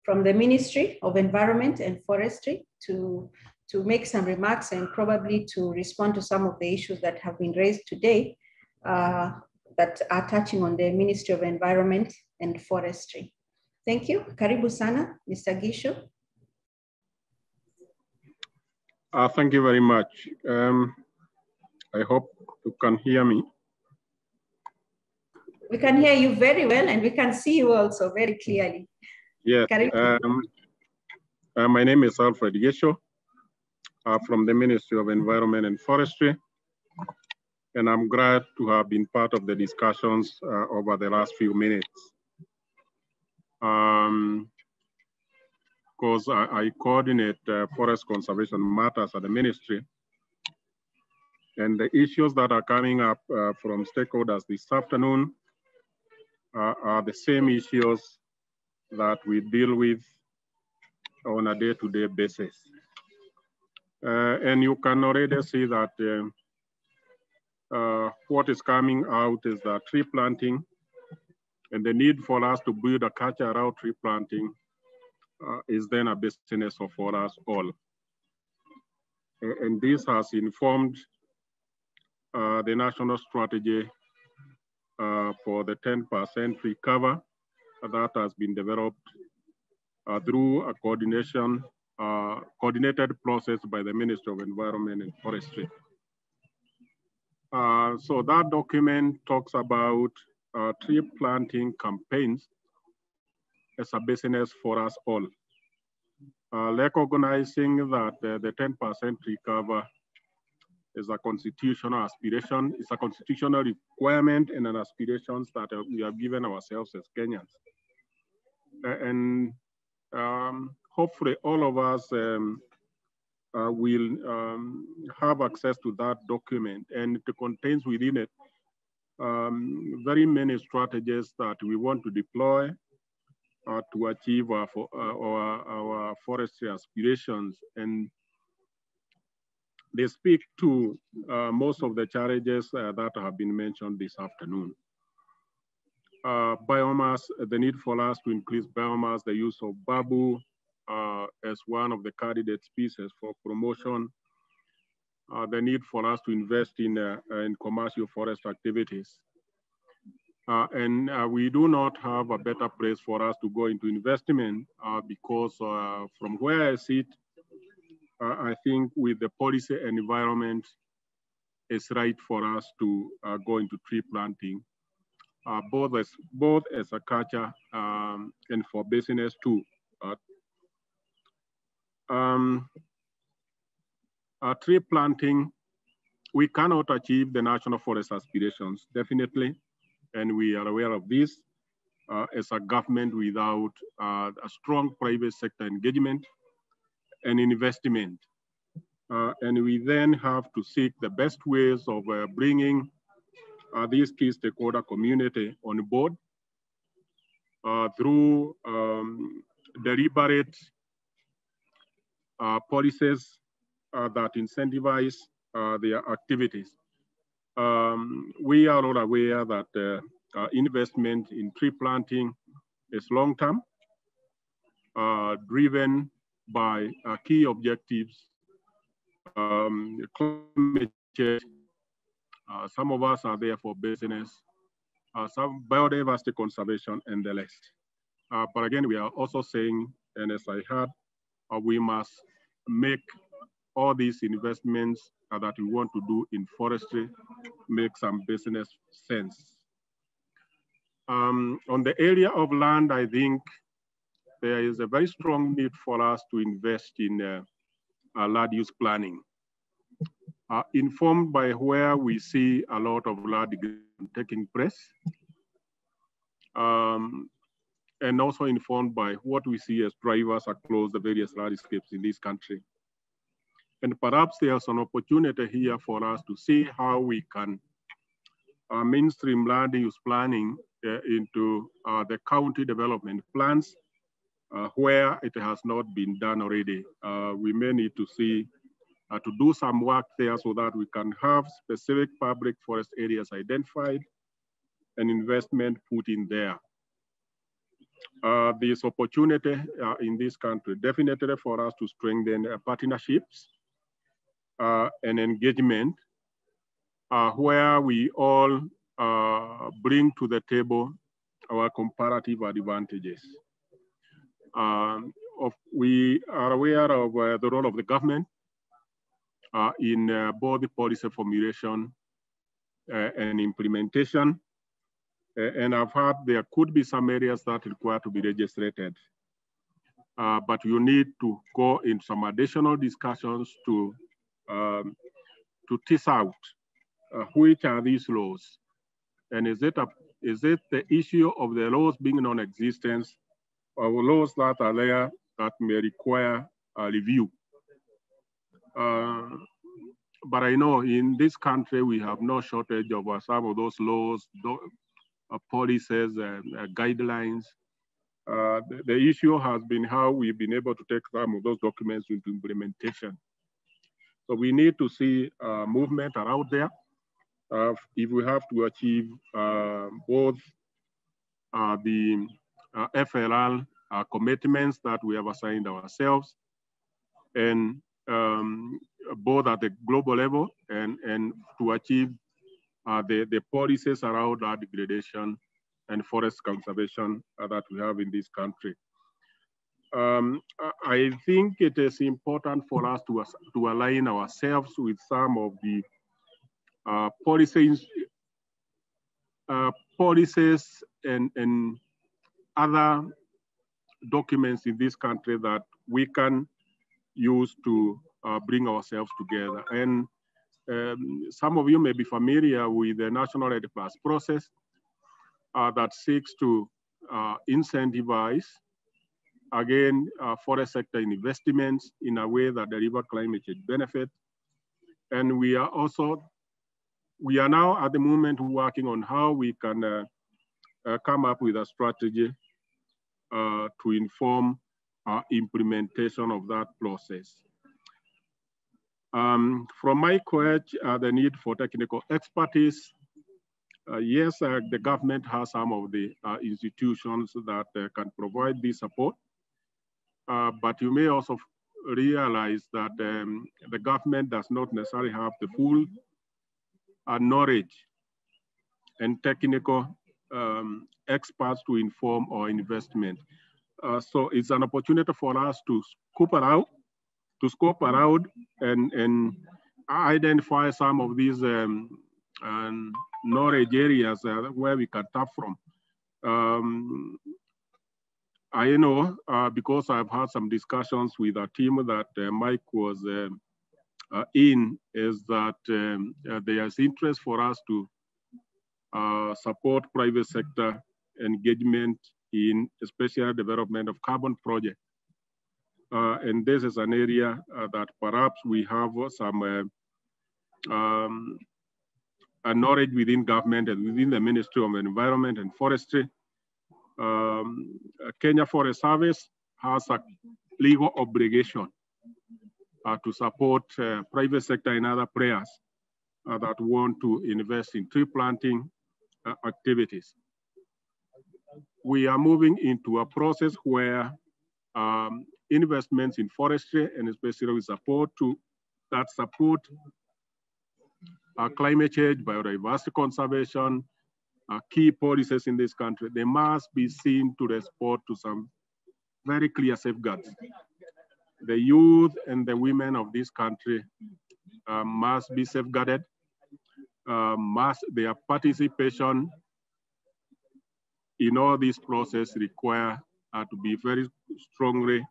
from the Ministry of Environment and Forestry to make some remarks and probably to respond to some of the issues that have been raised today that are touching on the Ministry of Environment and Forestry. Thank you. Karibu sana, Mr. Gishu. Thank you very much. I hope you can hear me. We can hear you very well, and we can see you also very clearly. Yes. My name is Alfred Yesho from the Ministry of Environment and Forestry. And I'm glad to have been part of the discussions over the last few minutes. Because I coordinate forest conservation matters at the ministry. And the issues that are coming up from stakeholders this afternoon are the same issues that we deal with on a day-to-day basis. And you can already see that what is coming out is that tree planting and the need for us to build a culture around tree planting is then a business for us all. And this has informed the national strategy for the 10% recover that has been developed through a coordinated process by the Ministry of Environment and Forestry. So that document talks about tree planting campaigns as a business for us all. Recognizing that the 10% recover is a constitutional aspiration, it's a constitutional requirement and an aspirations that we have given ourselves as Kenyans. And hopefully all of us will have access to that document, and it contains within it very many strategies that we want to deploy to achieve our forestry aspirations. And they speak to most of the challenges that have been mentioned this afternoon. Biomass, the need for us to increase biomass, the use of bamboo as one of the candidate species for promotion, the need for us to invest in commercial forest activities. And we do not have a better place for us to go into investment because from where I sit, I think with the policy and environment, it's right for us to go into tree planting, both as a culture and for business too. Tree planting, we cannot achieve the national forest aspirations, definitely, and we are aware of this as a government without a strong private sector engagement and investment. And we then have to seek the best ways of bringing these key stakeholder community on board through deliberate policies that incentivize their activities. We are all aware that investment in tree planting is long-term, driven by key objectives, climate change. Some of us are there for business, some biodiversity conservation, and the rest. But again, we are also saying, and as I heard, we must make all these investments that we want to do in forestry make some business sense. On the area of land, I think there is a very strong need for us to invest in land use planning, informed by where we see a lot of land taking place, and also informed by what we see as drivers across the various landscapes in this country. And perhaps there's an opportunity here for us to see how we can mainstream land use planning into the county development plans where it has not been done already. We may need to see to do some work there so that we can have specific public forest areas identified and investment put in there. This opportunity in this country definitely for us to strengthen partnerships and engagement where we all bring to the table our comparative advantages. We are aware of the role of the government in both the policy formulation and implementation. And I've heard there could be some areas that require to be registered. But you need to go in some additional discussions to tease out which are these laws, and is it the issue of the laws being non-existent, or laws that are there that may require a review? But I know in this country we have no shortage of some of those laws, policies, and guidelines. The issue has been how we've been able to take some of those documents into implementation. So we need to see movement around there. If we have to achieve both the FLL commitments that we have assigned ourselves, and both at the global level, and to achieve the policies around our degradation and forest conservation that we have in this country. I think it is important for us to align ourselves with some of the policies and other documents in this country that we can use to bring ourselves together. And some of you may be familiar with the National Red Plus process that seeks to incentivize, again, forest sector investments in a way that deliver climate change benefit. And we are now at the moment working on how we can come up with a strategy to inform implementation of that process. From my quote, the need for technical expertise. Yes, the government has some of the institutions that can provide this support, but you may also realize that the government does not necessarily have the full knowledge and technical experts to inform our investment. So it's an opportunity for us to scope around and identify some of these knowledge areas where we can tap from. I know because I've had some discussions with a team that Mike was in, is that there is interest for us to support private sector engagement in especially development of carbon projects. And this is an area that perhaps we have some knowledge within government and within the Ministry of Environment and Forestry. Kenya Forest Service has a legal obligation to support private sector and other players that want to invest in tree planting activities. We are moving into a process where investments in forestry and especially with support climate change, biodiversity conservation, key policies in this country, they must be seen to respond to some very clear safeguards. The youth and the women of this country must be safeguarded. Their participation in all this process require to be very strongly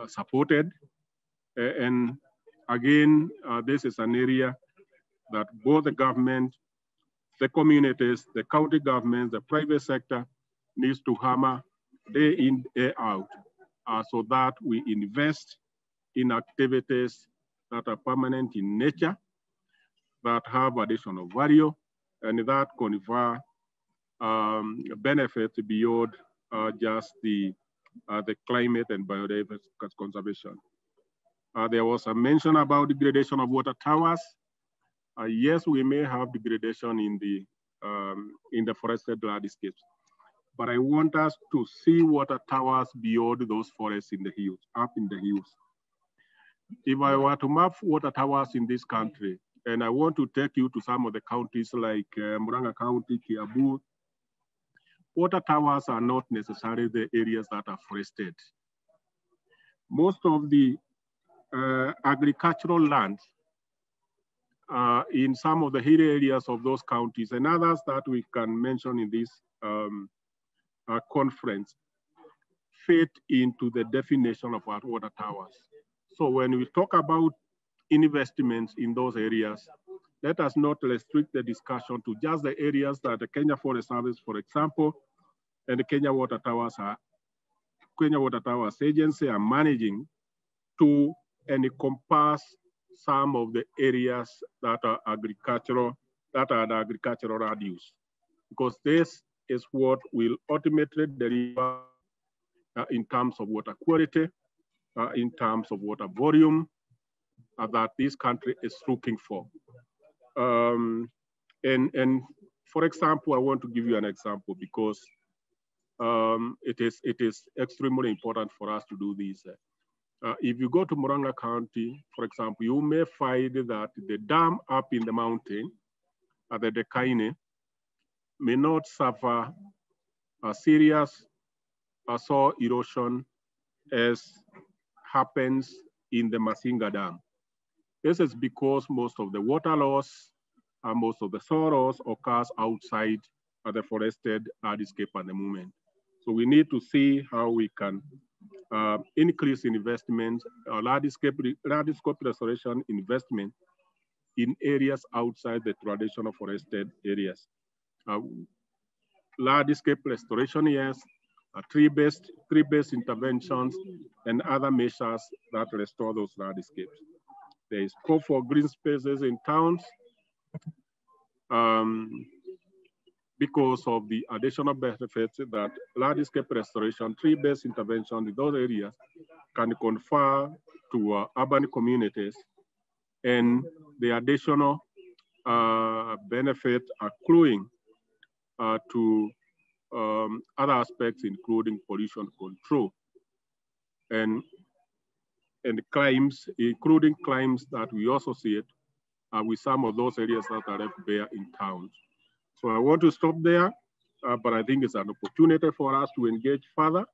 supported. And again, this is an area that both the government, the communities, the county governments, the private sector needs to hammer day in, day out, so that we invest in activities that are permanent in nature, that have additional value, and that confer benefits beyond just the climate and biodiversity conservation. There was a mention about degradation of water towers. Yes, we may have degradation in the forested landscapes, but I want us to see water towers beyond those forests in the hills, up in the hills. If I were to map water towers in this country, and I want to take you to some of the counties like Murang'a County, Kiambu, water towers are not necessarily the areas that are forested. Most of the agricultural land in some of the hidden areas of those counties, and others that we can mention in this conference fit into the definition of our water towers. So when we talk about investments in those areas, let us not restrict the discussion to just the areas that the Kenya Forest Service, for example, and the Kenya Water Towers Agency are managing to encompass some of the areas that are agricultural, that are the agricultural radius, because this is what will ultimately deliver in terms of water quality, in terms of water volume that this country is looking for. And for example, I want to give you an example because it is extremely important for us to do this. If you go to Murang'a County, for example, you may find that the dam up in the mountain at the Dekaine may not suffer a serious soil erosion as happens in the Masinga Dam. This is because most of the water loss and most of the soil loss occurs outside of the forested landscape at the moment. So we need to see how we can increase investment, landscape restoration investment in areas outside the traditional forested areas. Landscape restoration, yes, tree-based interventions, and other measures that restore those landscapes. There is scope for green spaces in towns because of the additional benefits that landscape restoration, tree-based intervention in those areas can confer to urban communities, and the additional benefit accruing to other aspects, including pollution control and claims, including claims that we also see it with some of those areas that are left bare in towns. So I want to stop there, but I think it's an opportunity for us to engage further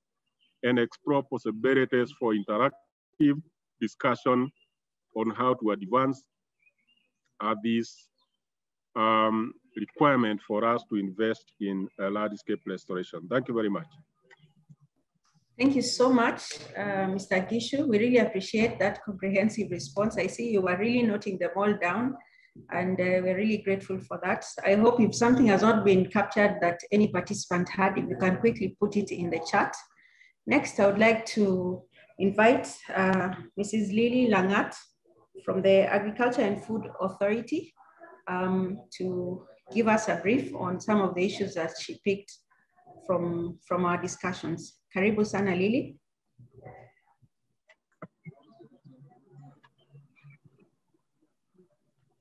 and explore possibilities for interactive discussion on how to advance these requirement for us to invest in landscape restoration. Thank you very much. Thank you so much, Mr. Gishu. We really appreciate that comprehensive response. I see you were really noting them all down, and we're really grateful for that. I hope if something has not been captured that any participant had, if you can quickly put it in the chat. Next, I would like to invite Mrs. Lily Langat from the Agriculture and Food Authority to give us a brief on some of the issues that she picked from our discussions. Karibu sana, Lily.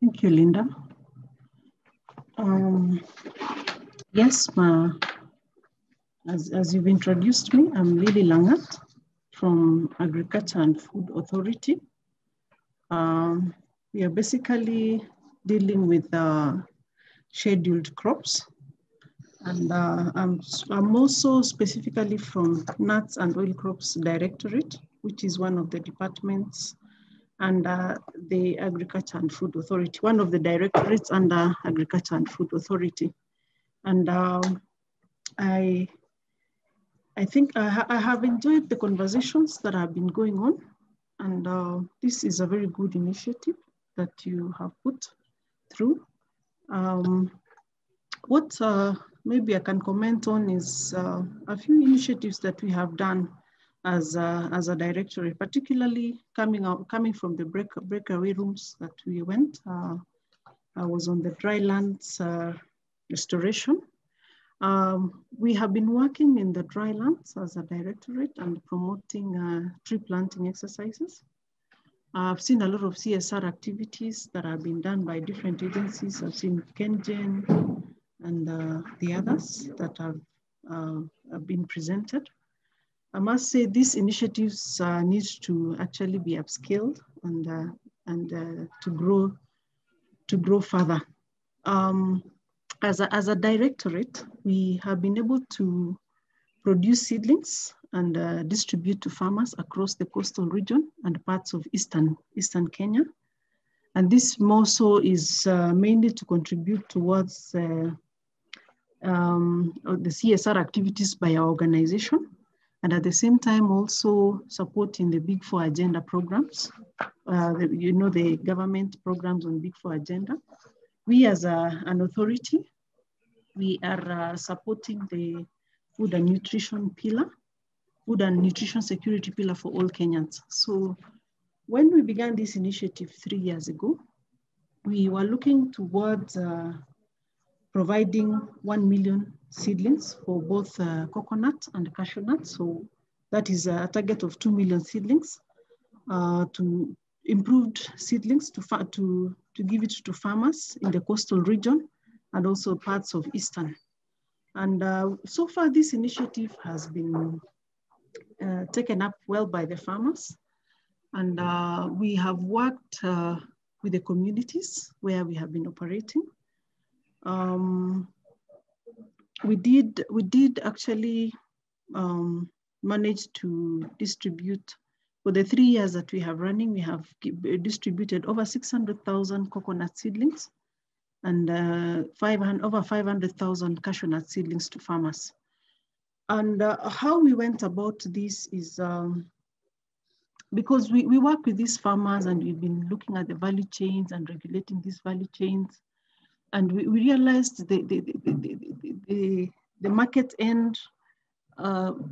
Thank you, Linda. Yes, as you've introduced me, I'm Lily Langat from Agriculture and Food Authority. We are basically dealing with scheduled crops. And I'm also specifically from Nuts and Oil Crops Directorate, which is one of the departments under the Agriculture and Food Authority, one of the directorates under Agriculture and Food Authority. And I think I have enjoyed the conversations that have been going on. And this is a very good initiative that you have put through. What maybe I can comment on is a few initiatives that we have done as a directorate, particularly coming from the breakaway rooms that we went. I was on the drylands restoration. We have been working in the drylands as a directorate and promoting tree planting exercises. I've seen a lot of CSR activities that have been done by different agencies. I've seen KenGen and the others that have been presented. I must say these initiatives need to actually be upscaled and to grow further. As a directorate, we have been able to produce seedlings and distribute to farmers across the coastal region and parts of Eastern Kenya. And this more so is mainly to contribute towards the CSR activities by our organization, and at the same time also supporting the Big Four agenda programs, the government programs on Big Four agenda. We as an authority, we are supporting the food and nutrition pillar, food and nutrition security pillar for all Kenyans. So when we began this initiative 3 years ago, we were looking towards providing 1 million seedlings for both coconut and cashew nut. So that is a target of 2 million seedlings to improved seedlings to give it to farmers in the coastal region and also parts of Eastern. And so far this initiative has been taken up well by the farmers. And we have worked with the communities where we have been operating. We did actually manage to distribute, for the 3 years that we have running, we have distributed over 600,000 coconut seedlings and over 500,000 cashew nut seedlings to farmers. And how we went about this is because we work with these farmers and we've been looking at the value chains and regulating these value chains. And we realized the market end,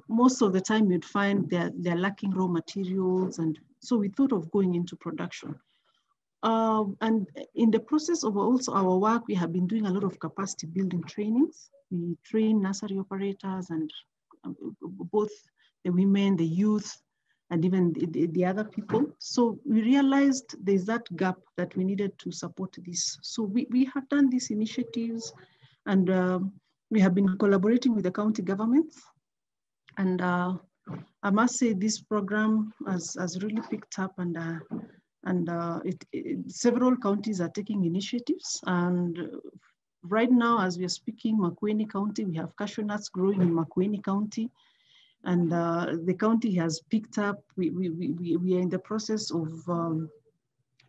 most of the time you'd find they're lacking raw materials. And so we thought of going into production. And in the process of also our work, we have been doing a lot of capacity building trainings. We train nursery operators and both the women, the youth, and even the other people. So we realized there's that gap that we needed to support this. So we have done these initiatives, and we have been collaborating with the county governments. And I must say this program has really picked up, and several counties are taking initiatives. And right now, as we are speaking, Makueni County, we have cashew nuts growing in Makueni County. And the county has picked up, we are in the process of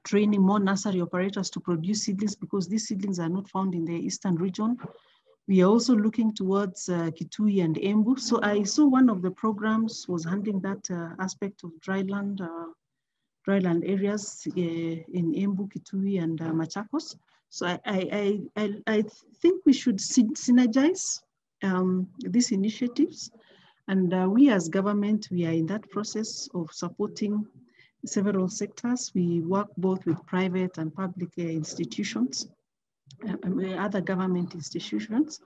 training more nursery operators to produce seedlings because these seedlings are not found in the Eastern region. We are also looking towards Kitui and Embu. So I saw one of the programs was handling that aspect of dryland areas in Embu, Kitui, and Machakos. So I think we should synergize these initiatives. And we as government, we are in that process of supporting several sectors. We work both with private and public institutions, and other government institutions,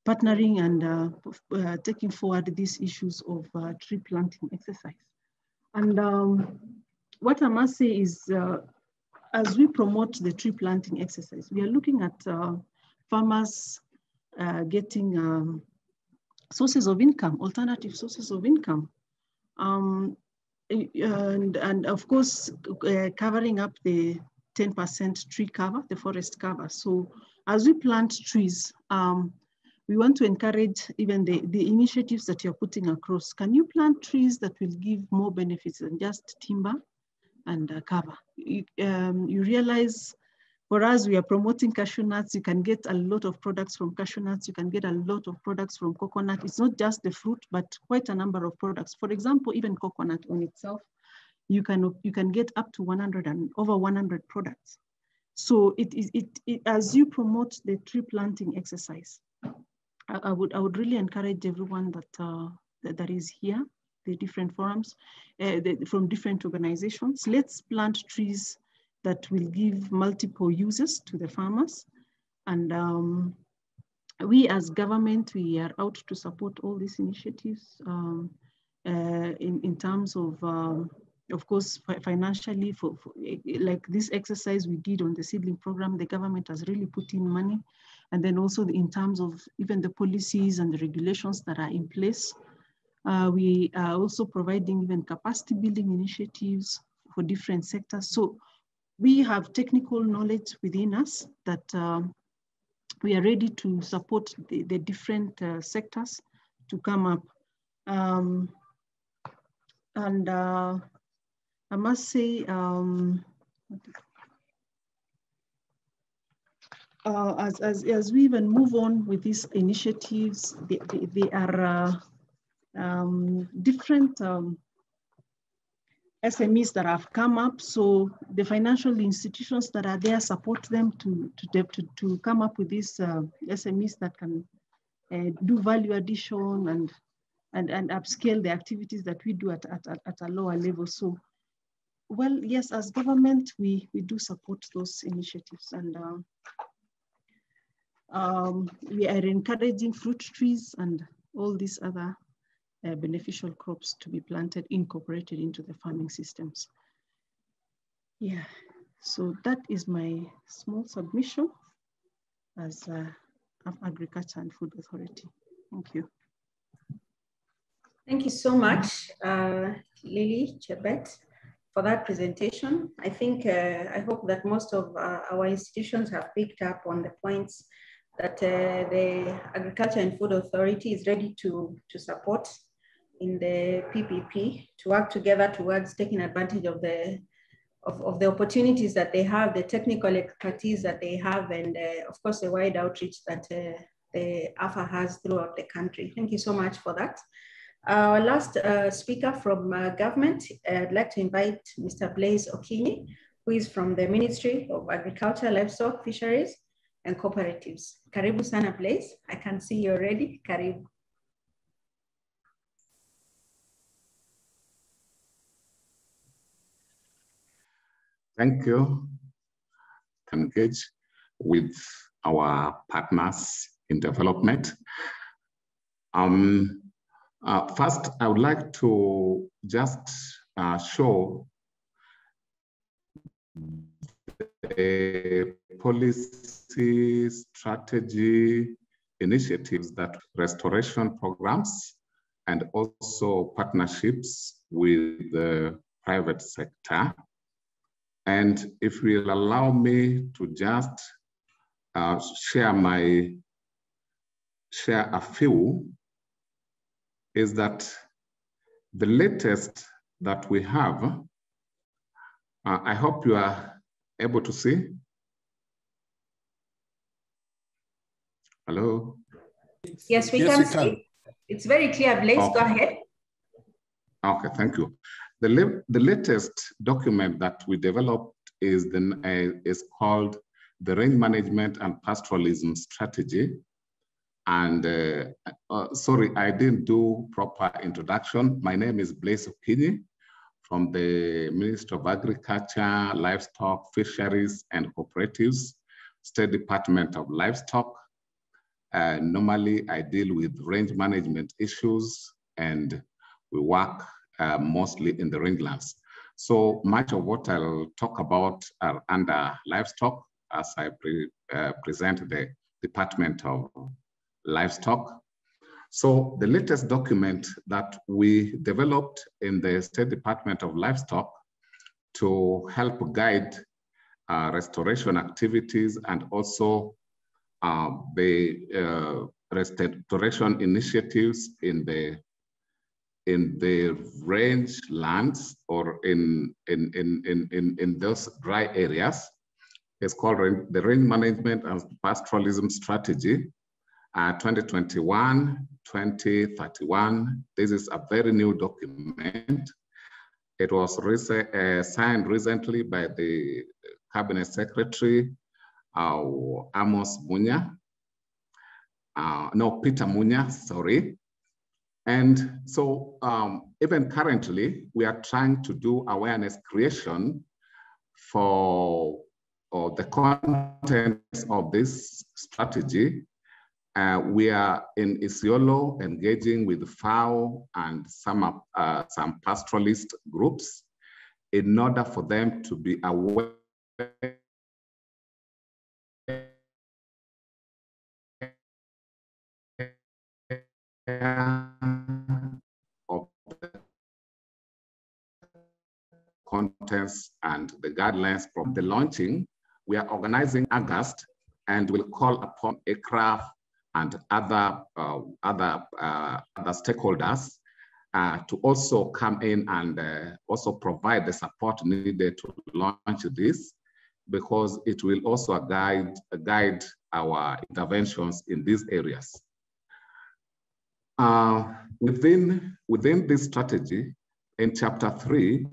partnering and taking forward these issues of tree planting exercise. And what I must say is, as we promote the tree planting exercise, we are looking at farmers getting sources of income, alternative sources of income. And of course, covering up the 10% tree cover, the forest cover. So as we plant trees, we want to encourage even the initiatives that you're putting across. Can you plant trees that will give more benefits than just timber and cover? You realize, for us, we are promoting cashew nuts. You can get a lot of products from cashew nuts. You can get a lot of products from coconut. It's not just the fruit, but quite a number of products. For example, even coconut on itself, you can get up to 100 and over 100 products. So as you promote the tree planting exercise, I would really encourage everyone that is here, the different forums, from different organizations. Let's plant trees that will give multiple uses to the farmers. And we as government, we are out to support all these initiatives in terms of course, financially, for like this exercise we did on the seedling program, the government has really put in money. And then also in terms of even the policies and the regulations that are in place, we are also providing even capacity building initiatives for different sectors. So we have technical knowledge within us that we are ready to support the different sectors to come up. And I must say, as we even move on with these initiatives, they are different SMEs that have come up. So the financial institutions that are there support them to come up with these SMEs that can do value addition and upscale the activities that we do at a lower level. So, well, yes, as government, we do support those initiatives, and we are encouraging fruit trees and all these other beneficial crops to be planted, incorporated into the farming systems. Yeah, so that is my small submission as Agriculture and Food Authority. Thank you. Thank you so much, Lily Chebet, for that presentation. I think, I hope that most of our institutions have picked up on the points that the Agriculture and Food Authority is ready to support in the PPP, to work together towards taking advantage of the opportunities that they have, the technical expertise that they have, and of course the wide outreach that the AFA has throughout the country. Thank you so much for that. Our last speaker from government, I'd like to invite Mr. Blaise Okinyi, who is from the Ministry of Agriculture, Livestock, Fisheries, and Cooperatives. Karibu sana, Blaise. I can see you already. Karibu. Thank you. Engage with our partners in development. First, I would like to just show the policy, strategy, initiatives that restoration programs and also partnerships with the private sector. And if you'll allow me to just share a few, is that the latest that we have, I hope you are able to see. Hello? Yes, we can see. It's very clear, Blaise, okay. Go ahead. Okay, thank you. The latest document that we developed is called the Range Management and Pastoralism Strategy. And sorry, I didn't do proper introduction. My name is Blaise Okinyi from the Ministry of Agriculture, Livestock, Fisheries, and Cooperatives, State Department of Livestock. Normally, I deal with range management issues, and we work mostly in the rangelands. So much of what I'll talk about are under livestock, as I present the Department of Livestock. So the latest document that we developed in the State Department of Livestock to help guide restoration activities and also the restoration initiatives in the range lands or in those dry areas. It's called the Range Management and Pastoralism Strategy 2021-2031. This is a very new document. It was signed recently by the Cabinet Secretary, Amos Munya. Peter Munya, sorry. And so even currently, we are trying to do awareness creation for the contents of this strategy. We are in Isiolo engaging with FAO and some pastoralist groups in order for them to be aware of the contents and the guidelines from the launching. We are organizing August, and will call upon aircraft and other stakeholders to also come in and also provide the support needed to launch this. because it will also guide our interventions in these areas. Within this strategy, in chapter 3,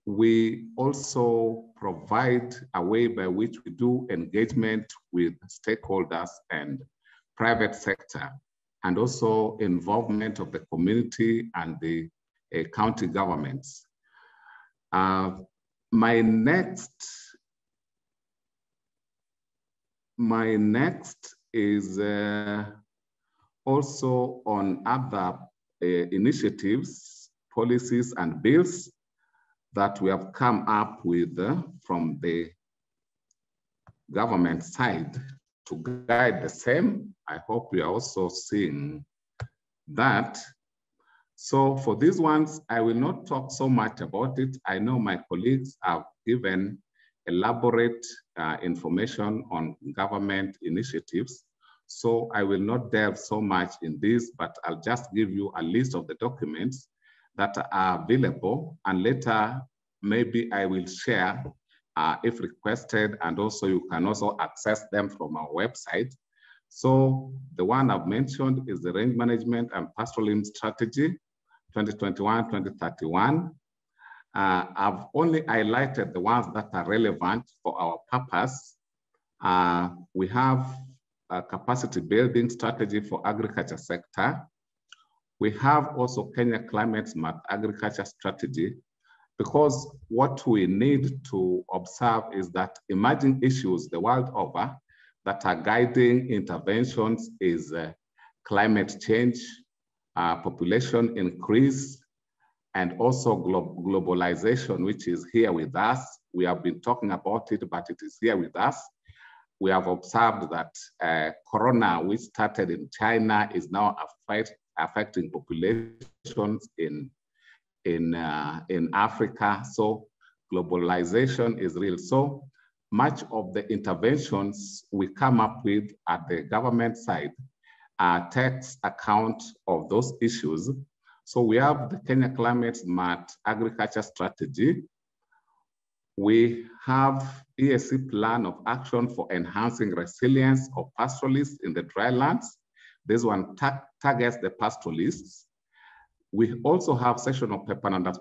we also provide a way by which we do engagement with stakeholders and private sector, and also involvement of the community and the county governments. My next is also on other initiatives, policies, and bills that we have come up with from the government side to guide the same. I hope we are also seeing that. So for these ones, I will not talk so much about it. I know my colleagues have given elaborate information on government initiatives. So I will not delve so much in this, but I'll just give you a list of the documents that are available, and later maybe I will share if requested, and also you can also access them from our website. So the one I've mentioned is the Range Management and Pastoralism Strategy 2021-2031. I've only highlighted the ones that are relevant for our purpose. We have a capacity building strategy for agriculture sector. We have also Kenya Climate Smart Agriculture Strategy, because what we need to observe is that emerging issues the world over that are guiding interventions is climate change, population increase, and also globalization, which is here with us. We have been talking about it, but it is here with us. We have observed that Corona, which started in China, is now affecting populations in Africa. So globalization is real. So much of the interventions we come up with at the government side takes account of those issues. So we have the Kenya Climate Smart Agriculture Strategy. We have EAC Plan of Action for Enhancing Resilience of Pastoralists in the Drylands. This one targets the pastoralists. We also have session of paper number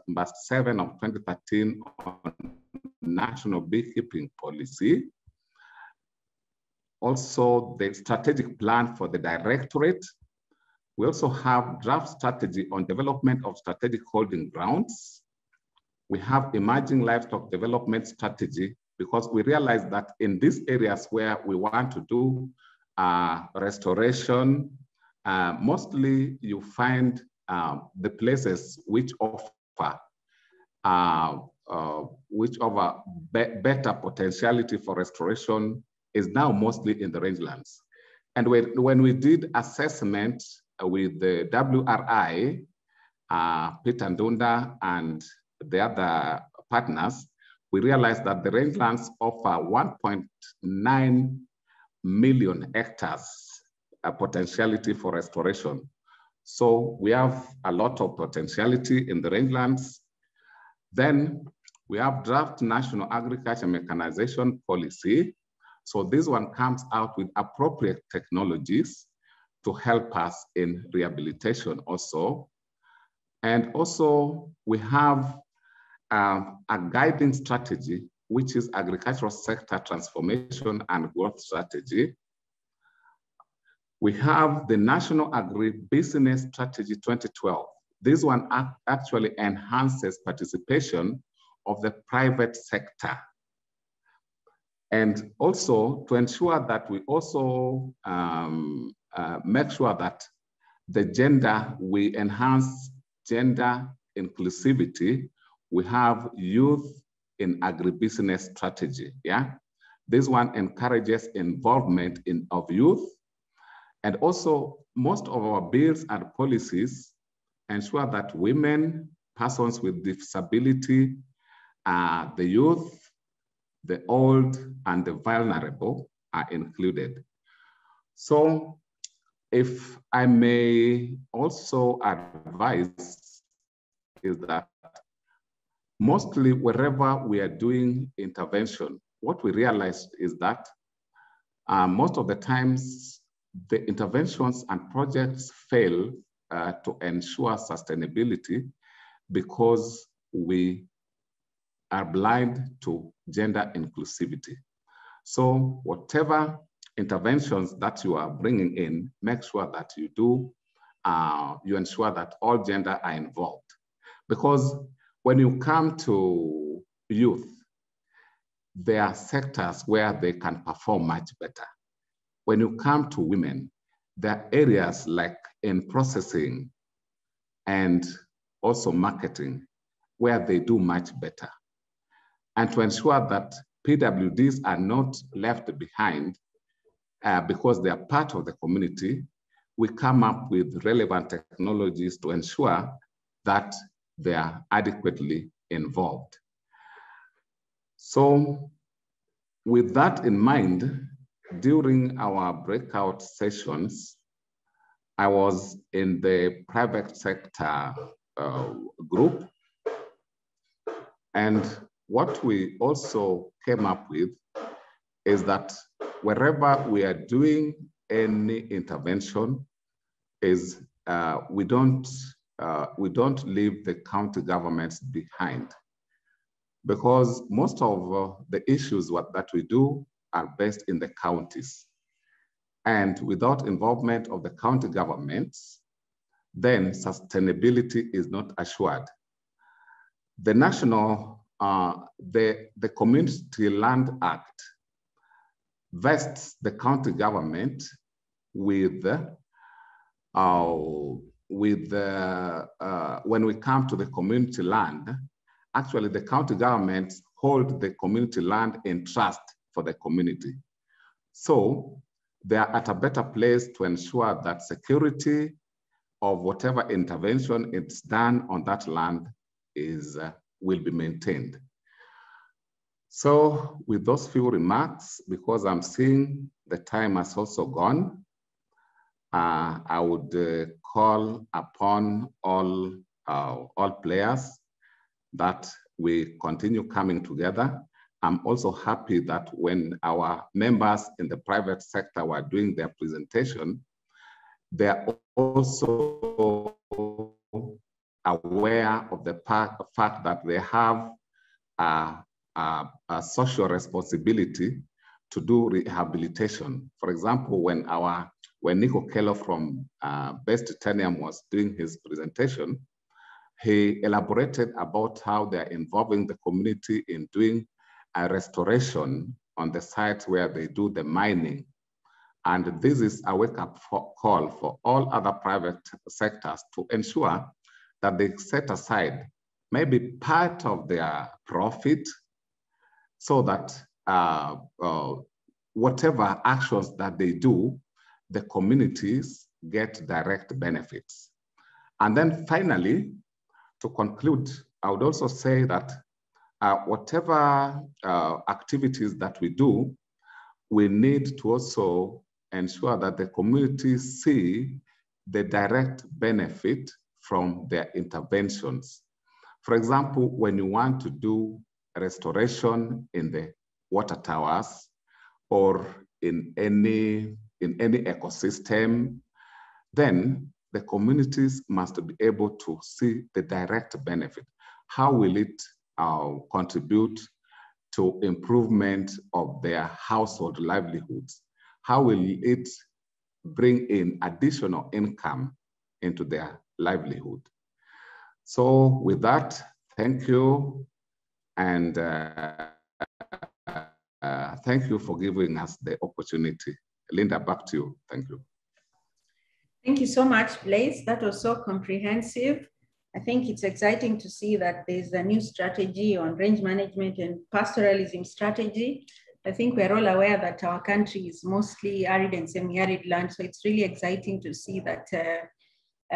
7 of 2013 on national beekeeping policy. Also, the strategic plan for the directorate. We also have draft strategy on development of strategic holding grounds. We have emerging livestock development strategy, because we realize that in these areas where we want to do restoration, mostly you find the places which offer better potentiality for restoration is now mostly in the rangelands. And when we did assessment with the WRI, Peter Ndunda and the other partners, we realized that the rangelands offer 1.9 million hectares potentiality for restoration. So we have a lot of potentiality in the rangelands. Then we have draft national agriculture mechanization policy. So this one comes out with appropriate technologies to help us in rehabilitation also. And also we have a guiding strategy, which is agricultural sector transformation and growth strategy. We have the National Agribusiness Strategy 2012. This one actually enhances participation of the private sector. And also to ensure that we also make sure that we enhance gender inclusivity. We have youth in agribusiness strategy, yeah? This one encourages involvement of youth. And also most of our bills and policies ensure that women, persons with disability, the youth, the old, and the vulnerable are included. So if I may also advise is that mostly wherever we are doing intervention, what we realized is that most of the times the interventions and projects fail to ensure sustainability because we are blind to gender inclusivity. So whatever interventions that you are bringing in, make sure that you do, you ensure that all gender are involved. Because when you come to youth, there are sectors where they can perform much better. When you come to women, there are areas like in processing and also marketing where they do much better. And to ensure that PWDs are not left behind because they are part of the community, we come up with relevant technologies to ensure that they are adequately involved. So with that in mind, during our breakout sessions, I was in the private sector group. And what we also came up with is that wherever we are doing any intervention, is we don't leave the county governments behind, because most of the issues that we do are based in the counties. And without involvement of the county governments, then sustainability is not assured. The national, the Community Land Act vests the county government with when we come to the community land, actually the county governments hold the community land in trust for the community. So they are at a better place to ensure that security of whatever intervention is done on that land is will be maintained. So with those few remarks, because I'm seeing the time has also gone, I would call upon all players that we continue coming together. I'm also happy that when our members in the private sector were doing their presentation, they're also aware of the fact that they have a social responsibility to do rehabilitation. For example, when Nico Kello from Best Titanium was doing his presentation, he elaborated about how they're involving the community in doing a restoration on the sites where they do the mining. And this is a wake-up call for all other private sectors to ensure that they set aside maybe part of their profit so that whatever actions that they do, the communities get direct benefits. And then finally, to conclude, I would also say that whatever activities that we do, we need to also ensure that the communities see the direct benefit from their interventions. For example, when you want to do restoration in the water towers or in any ecosystem, then the communities must be able to see the direct benefit. How will it contribute to improvement of their household livelihoods? How will it bring in additional income into their livelihood? So with that, thank you. And thank you for giving us the opportunity. Linda, back to you. Thank you. Thank you so much, Blaise. That was so comprehensive. I think it's exciting to see that there's a new strategy on range management and pastoralism strategy. I think we're all aware that our country is mostly arid and semi-arid land. So it's really exciting to see that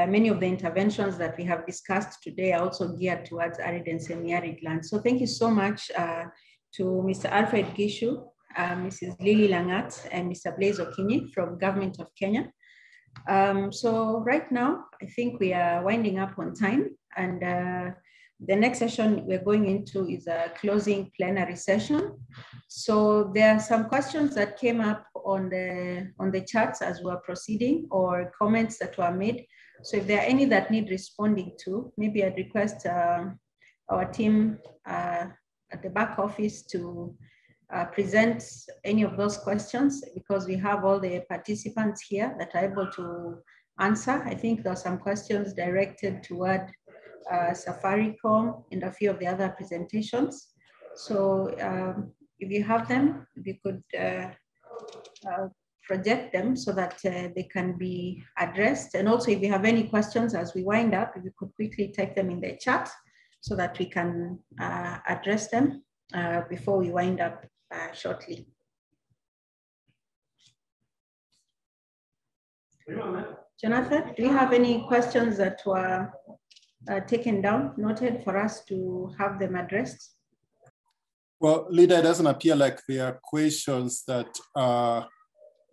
many of the interventions that we have discussed today are also geared towards arid and semi-arid land. So thank you so much to Mr. Alfred Gishu, Mrs. Lily Langat, and Mr. Blaise Okinyi from Government of Kenya. So right now, I think we are winding up on time, and The next session we're going into is a closing plenary session. So there are some questions that came up on the chats as we're proceeding, or comments that were made. So if there are any that need responding to, maybe I'd request our team at the back office to present any of those questions, because we have all the participants here that are able to answer. I think there are some questions directed toward Safaricom and a few of the other presentations. So if you have them, if you could project them so that they can be addressed. And also if you have any questions as we wind up, if you could quickly type them in the chat so that we can address them before we wind up shortly. Jonathan, do you have any questions that were taken down, noted for us to have them addressed? Well, Leader, it doesn't appear like there are questions that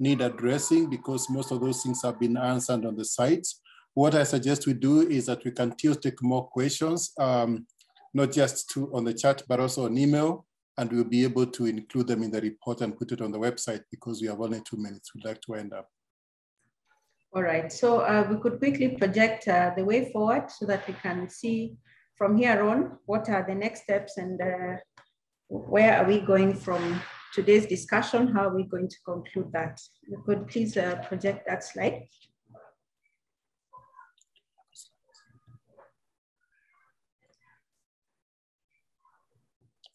need addressing, because most of those things have been answered on the site. What I suggest we do is that we can still take more questions, not just on the chat, but also on email, and we'll be able to include them in the report and put it on the website, because we have only 2 minutes. We'd like to wind up. All right, so we could quickly project the way forward so that we can see from here on what are the next steps, and where are we going from today's discussion, how are we going to conclude that. You could please project that slide.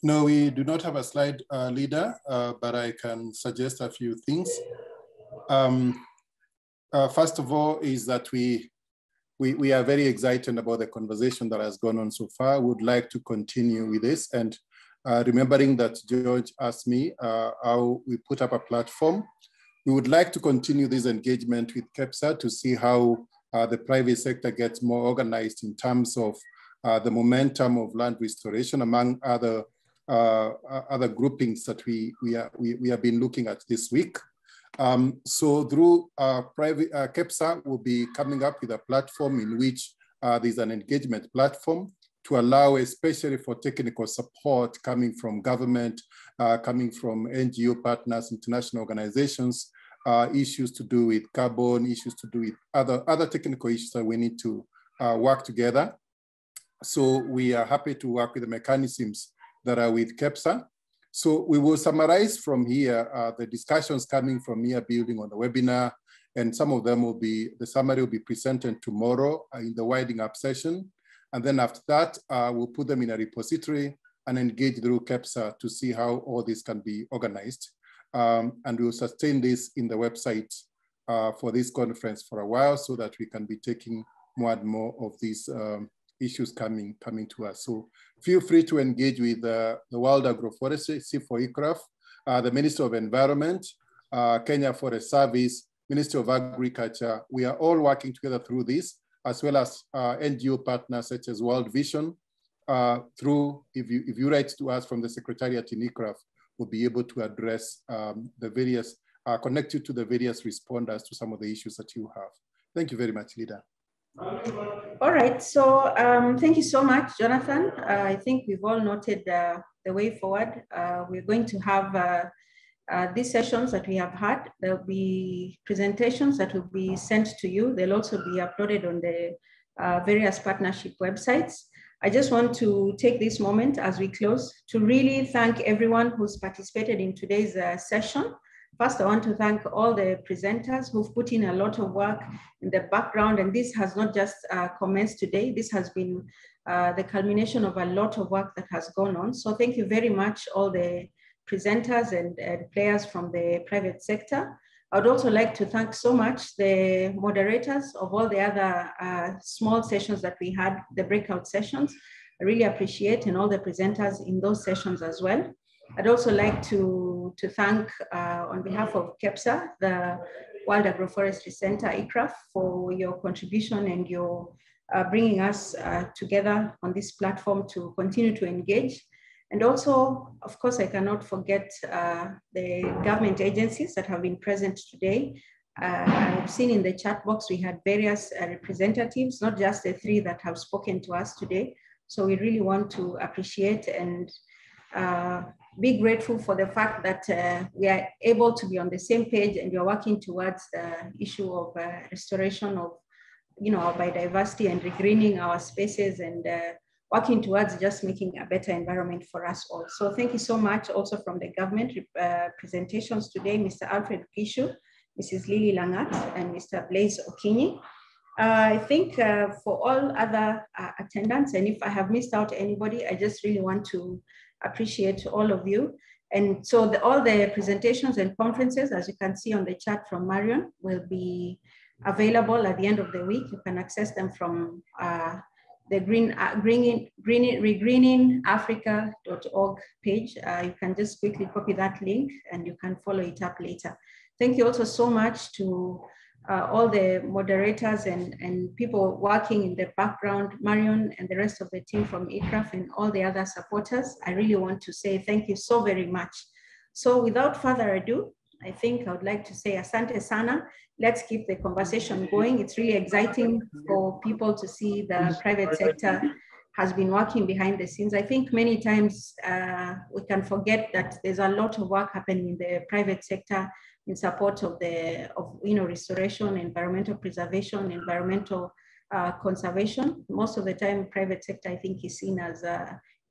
No, we do not have a slide, Leader, but I can suggest a few things. First of all is that we are very excited about the conversation that has gone on so far. We would like to continue with this, and remembering that George asked me how we put up a platform, we would like to continue this engagement with KEPSA to see how the private sector gets more organized in terms of the momentum of land restoration, among other groupings that we have been looking at this week. So through KEPSA will be coming up with a platform in which there's an engagement platform to allow, especially for technical support coming from government, coming from NGO partners, international organizations, issues to do with carbon, issues to do with other technical issues that we need to work together. So we are happy to work with the mechanisms that are with KEPSA. So we will summarize from here the discussions coming from here, building on the webinar, and some of them will be, the summary will be presented tomorrow in the winding up session. And then after that, we'll put them in a repository and engage through KEPSA to see how all this can be organized. And we'll sustain this in the website for this conference for a while, so that we can be taking more and more of these issues coming to us. So feel free to engage with the World Agroforestry, C4 ICRAF, the Ministry of Environment, Kenya Forest Service, Ministry of Agriculture. We are all working together through this, as well as NGO partners such as World Vision. If you write to us from the Secretariat in ICRAF, we'll be able to address the various, connect you to the various responders to some of the issues that you have. Thank you very much, Leader. All right, so thank you so much, Jonathan. I think we've all noted the way forward. We're going to have these sessions that we have had. There'll be presentations that will be sent to you. They'll also be uploaded on the various partnership websites. I just want to take this moment as we close to really thank everyone who's participated in today's session. First, I want to thank all the presenters who've put in a lot of work in the background, and this has not just commenced today. This has been the culmination of a lot of work that has gone on. So thank you very much, all the presenters and players from the private sector. I would also like to thank so much the moderators of all the other small sessions that we had, the breakout sessions. I really appreciate, and all the presenters in those sessions as well. I'd also like to thank, on behalf of KEPSA, the World Agroforestry Center, ICRAF, for your contribution and your bringing us together on this platform to continue to engage. And also, of course, I cannot forget the government agencies that have been present today. I've seen in the chat box, we had various representatives, not just the 3 that have spoken to us today. So we really want to appreciate and be grateful for the fact that we are able to be on the same page and you're working towards the issue of restoration of, our biodiversity and regreening our spaces and working towards just making a better environment for us all. So thank you so much also from the government presentations today, Mr. Alfred Kishu, Mrs. Lily Langat, and Mr. Blaise Okinyi. I think for all other attendants, and if I have missed out anybody, I just really want to appreciate all of you. And so all the presentations and conferences, as you can see on the chat from Marion, will be available at the end of the week. You can access them from the regreeningafrica.org page. You can just quickly copy that link and you can follow it up later. Thank you also so much to all the moderators and people working in the background, Marion and the rest of the team from ICRAF and all the other supporters. I really want to say thank you so very much. So without further ado, I think I would like to say asante sana. Let's keep the conversation going. It's really exciting for people to see the private sector has been working behind the scenes. I think many times we can forget that there's a lot of work happening in the private sector in support of restoration, environmental preservation, environmental conservation. Most of the time, private sector, I think, is seen as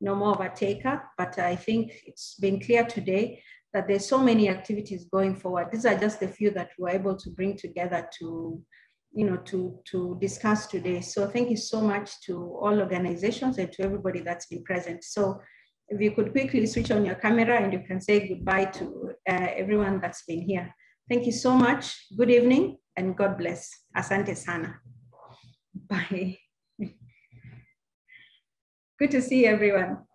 more of a taker, but I think it's been clear today that there's so many activities going forward. These are just a few that we're able to bring together to discuss today. So thank you so much to all organizations and to everybody that's been present. So if you could quickly switch on your camera and you can say goodbye to everyone that's been here. Thank you so much. Good evening and God bless. Asante sana. Bye. Good to see everyone.